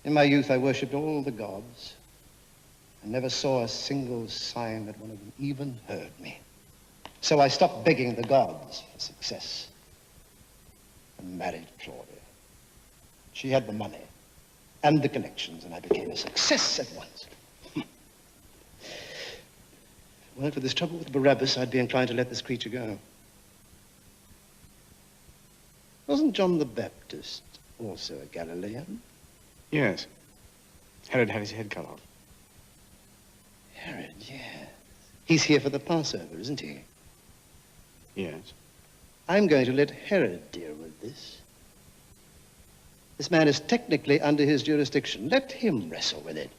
In my youth, I worshipped all the gods. I never saw a single sign that one of them even heard me. So I stopped begging the gods for success and married Claudia. She had the money and the connections, and I became a success at once. If it weren't for this trouble with Barabbas, I'd be inclined to let this creature go. Wasn't John the Baptist also a Galilean? Yes. Herod had his head cut off. Herod, yes. He's here for the Passover, isn't he? Yes. I'm going to let Herod deal with this. This man is technically under his jurisdiction. Let him wrestle with it.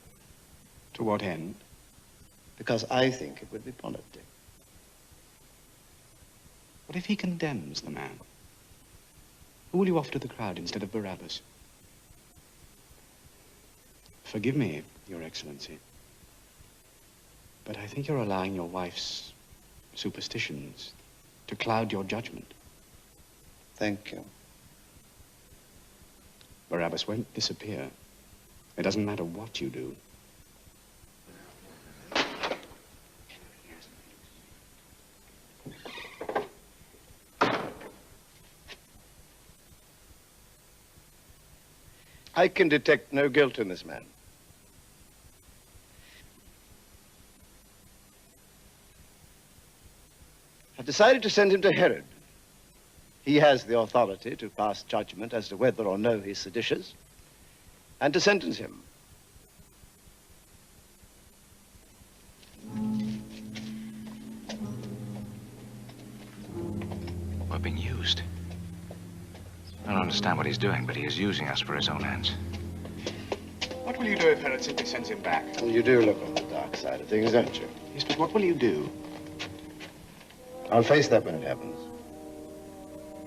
To what end? Because I think it would be politic. What if he condemns the man? Who will you offer to the crowd instead of Barabbas? Forgive me, Your Excellency, but I think you're allowing your wife's superstitions to cloud your judgment. Thank you. Barabbas won't disappear. It doesn't matter what you do. I can detect no guilt in this man. I've decided to send him to Herod. He has the authority to pass judgment as to whether or no he's seditious, and to sentence him. We're being used. I don't understand what he's doing, but he is using us for his own ends. What will you do if Herod simply sends him back? Well, you do look on the dark side of things, don't you? Yes, but what will you do? I'll face that when it happens.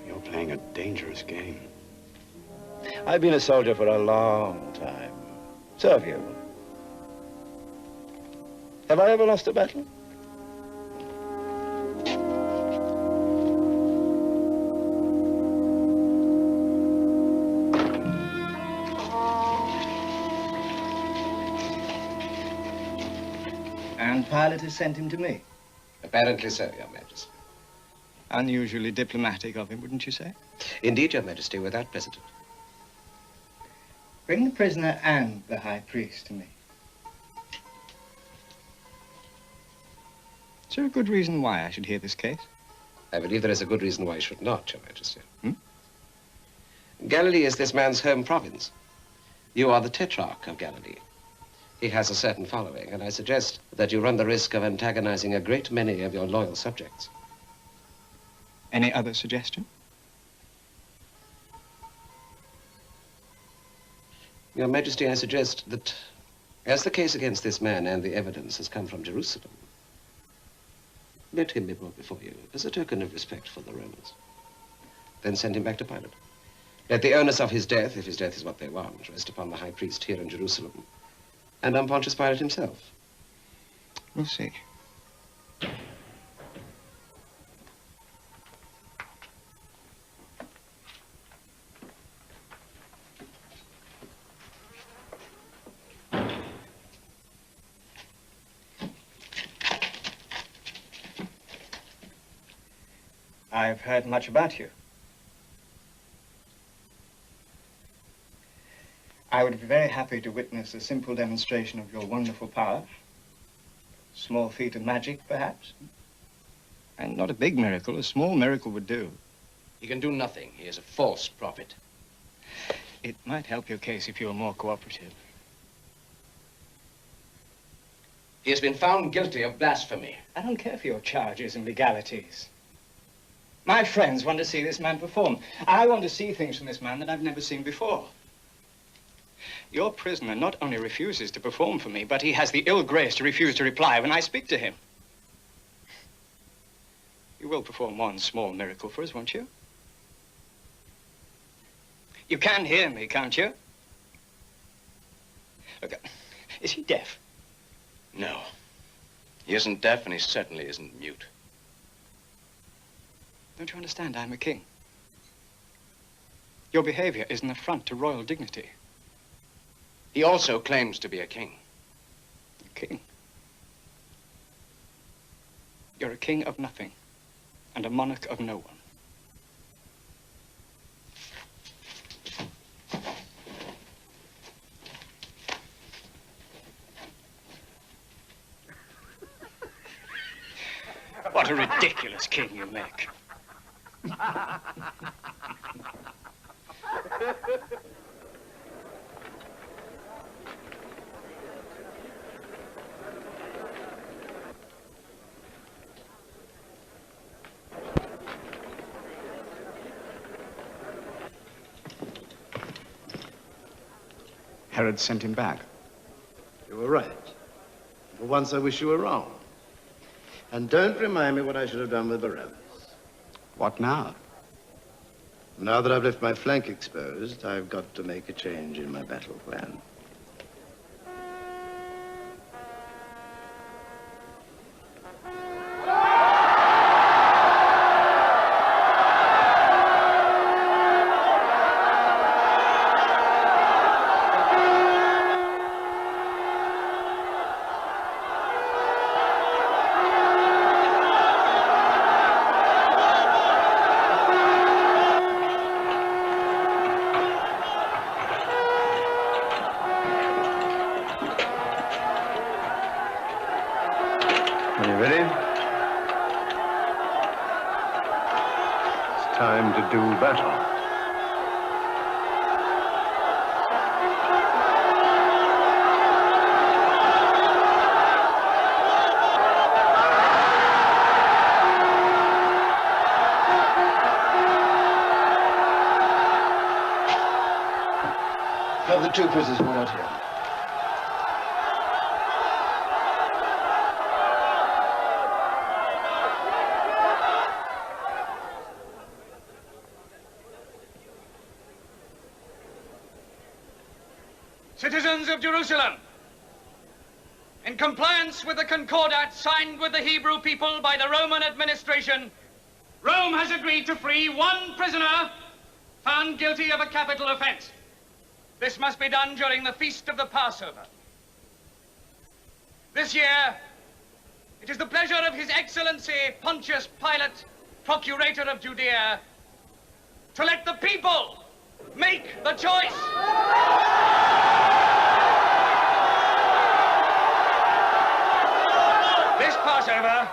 You're playing a dangerous game. I've been a soldier for a long time. So have you. Have I ever lost a battle? And Pilate has sent him to me. Apparently so, Your Majesty. Unusually diplomatic of him, wouldn't you say? Indeed, Your Majesty, without precedent. Bring the prisoner and the high priest to me. Is there a good reason why I should hear this case? I believe there is a good reason why you should not, Your Majesty. Galilee is this man's home province. You are the tetrarch of Galilee. He has a certain following, and I suggest that you run the risk of antagonizing a great many of your loyal subjects. Any other suggestion? Your Majesty, I suggest that, as the case against this man and the evidence has come from Jerusalem, let him be brought before you as a token of respect for the Romans. Then send him back to Pilate. Let the onus of his death, if his death is what they want, rest upon the high priest here in Jerusalem and on Pontius Pilate himself. We'll see. I've heard much about you. I would be very happy to witness a simple demonstration of your wonderful power. Small feat of magic, perhaps. And not a big miracle. A small miracle would do. He can do nothing. He is a false prophet. It might help your case if you were more cooperative. He has been found guilty of blasphemy. I don't care for your charges and legalities. My friends want to see this man perform. I want to see things from this man that I've never seen before. Your prisoner not only refuses to perform for me, but he has the ill grace to refuse to reply when I speak to him. You will perform one small miracle for us, won't you? You can hear me, can't you? Look, is he deaf? No. He isn't deaf, and he certainly isn't mute. Don't you understand? I'm a king. Your behavior is an affront to royal dignity. He also claims to be a king. A king? You're a king of nothing, and a monarch of no one. What a ridiculous king you make. Herod sent him back. You were right. For once, I wish you were wrong. And don't remind me what I should have done with Barabbas. What now? Now that I've left my flank exposed, I've got to make a change in my battle plan. Are you ready? It's time to do battle. Have the two prisoners brought here. Citizens of Jerusalem, in compliance with the concordat signed with the Hebrew people by the Roman administration, Rome has agreed to free one prisoner found guilty of a capital offense. This must be done during the feast of the Passover. This year, it is the pleasure of His Excellency Pontius Pilate, Procurator of Judea, to let the people make the choice. This Passover,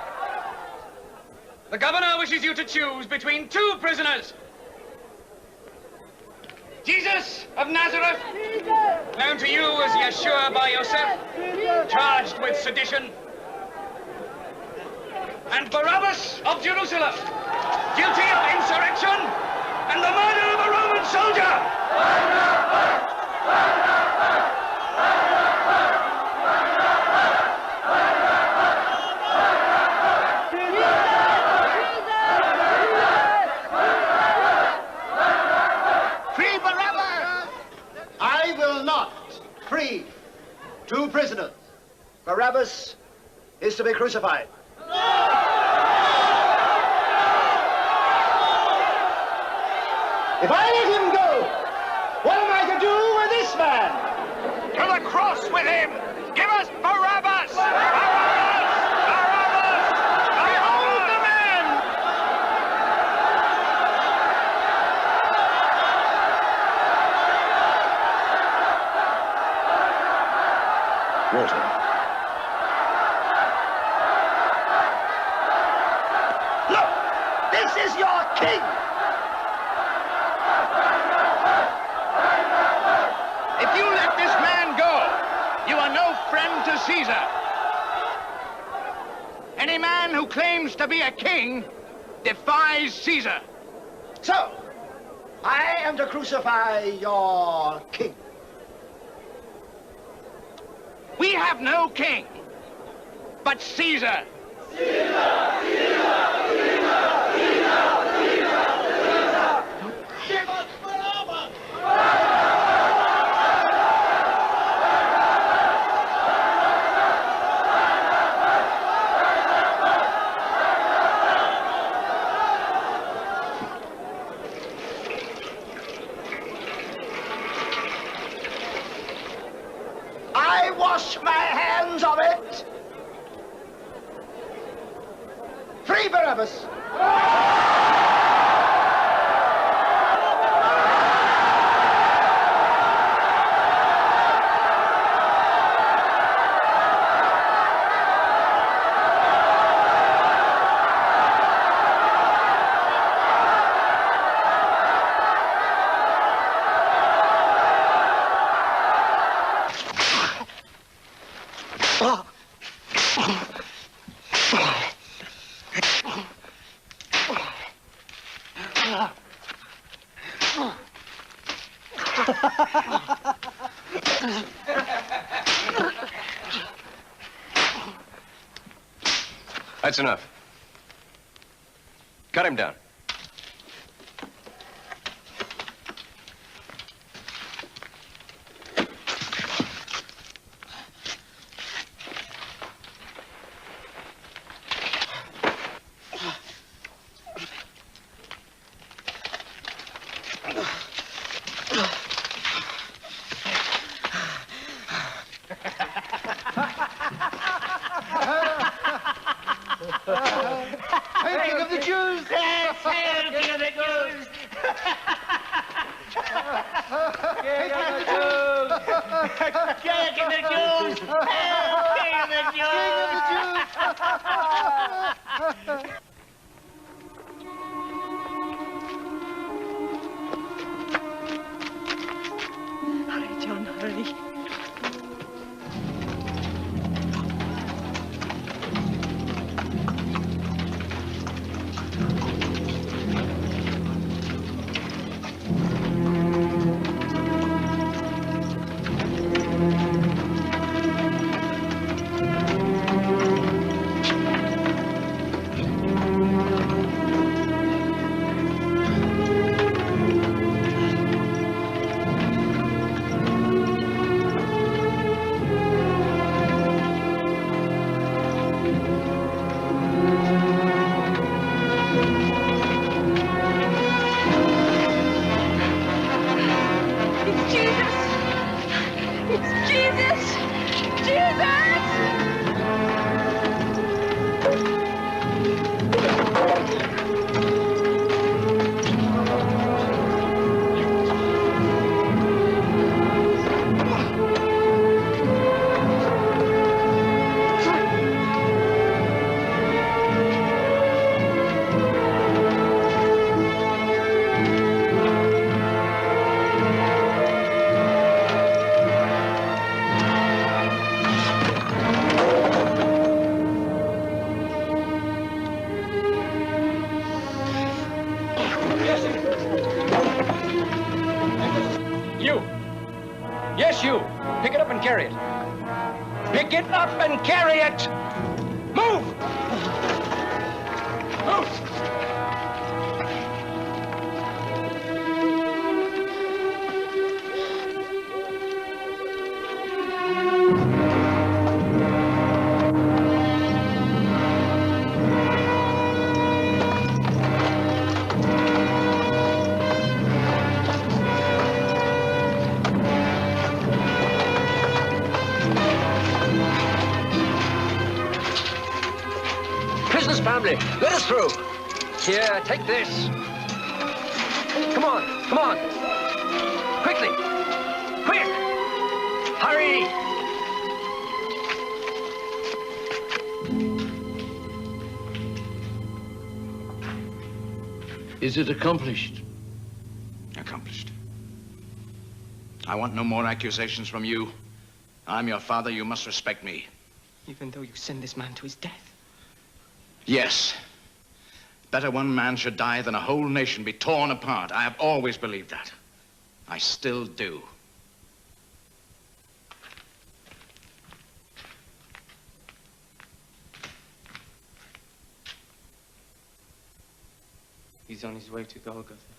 the governor wishes you to choose between two prisoners. Jesus of Nazareth, known to you as Yeshua bar Yosef, charged with sedition. And Barabbas of Jerusalem, guilty of insurrection and the murder of a Roman soldier. Free Barabbas! I will not free two prisoners. Barabbas is to be crucified. If I let him go, what am I to do with this man? To the cross with him! Give us Barabbas! Barabbas! Barabbas! Behold the man! Water. Look! This is your king! If you let this man go, you are no friend to Caesar. Any man who claims to be a king defies Caesar. So, I am to crucify your king. We have no king, but Caesar. I wash my hands of it. Free Barabbas. That's enough. Cut him down. Family, let us through. Here, take this. Come on, come on. Quickly. Quick. Hurry. Is it accomplished? Accomplished. I want no more accusations from you. I'm your father. You must respect me. Even though you send this man to his death? Yes. Better one man should die than a whole nation be torn apart. I have always believed that. I still do. He's on his way to Golgotha.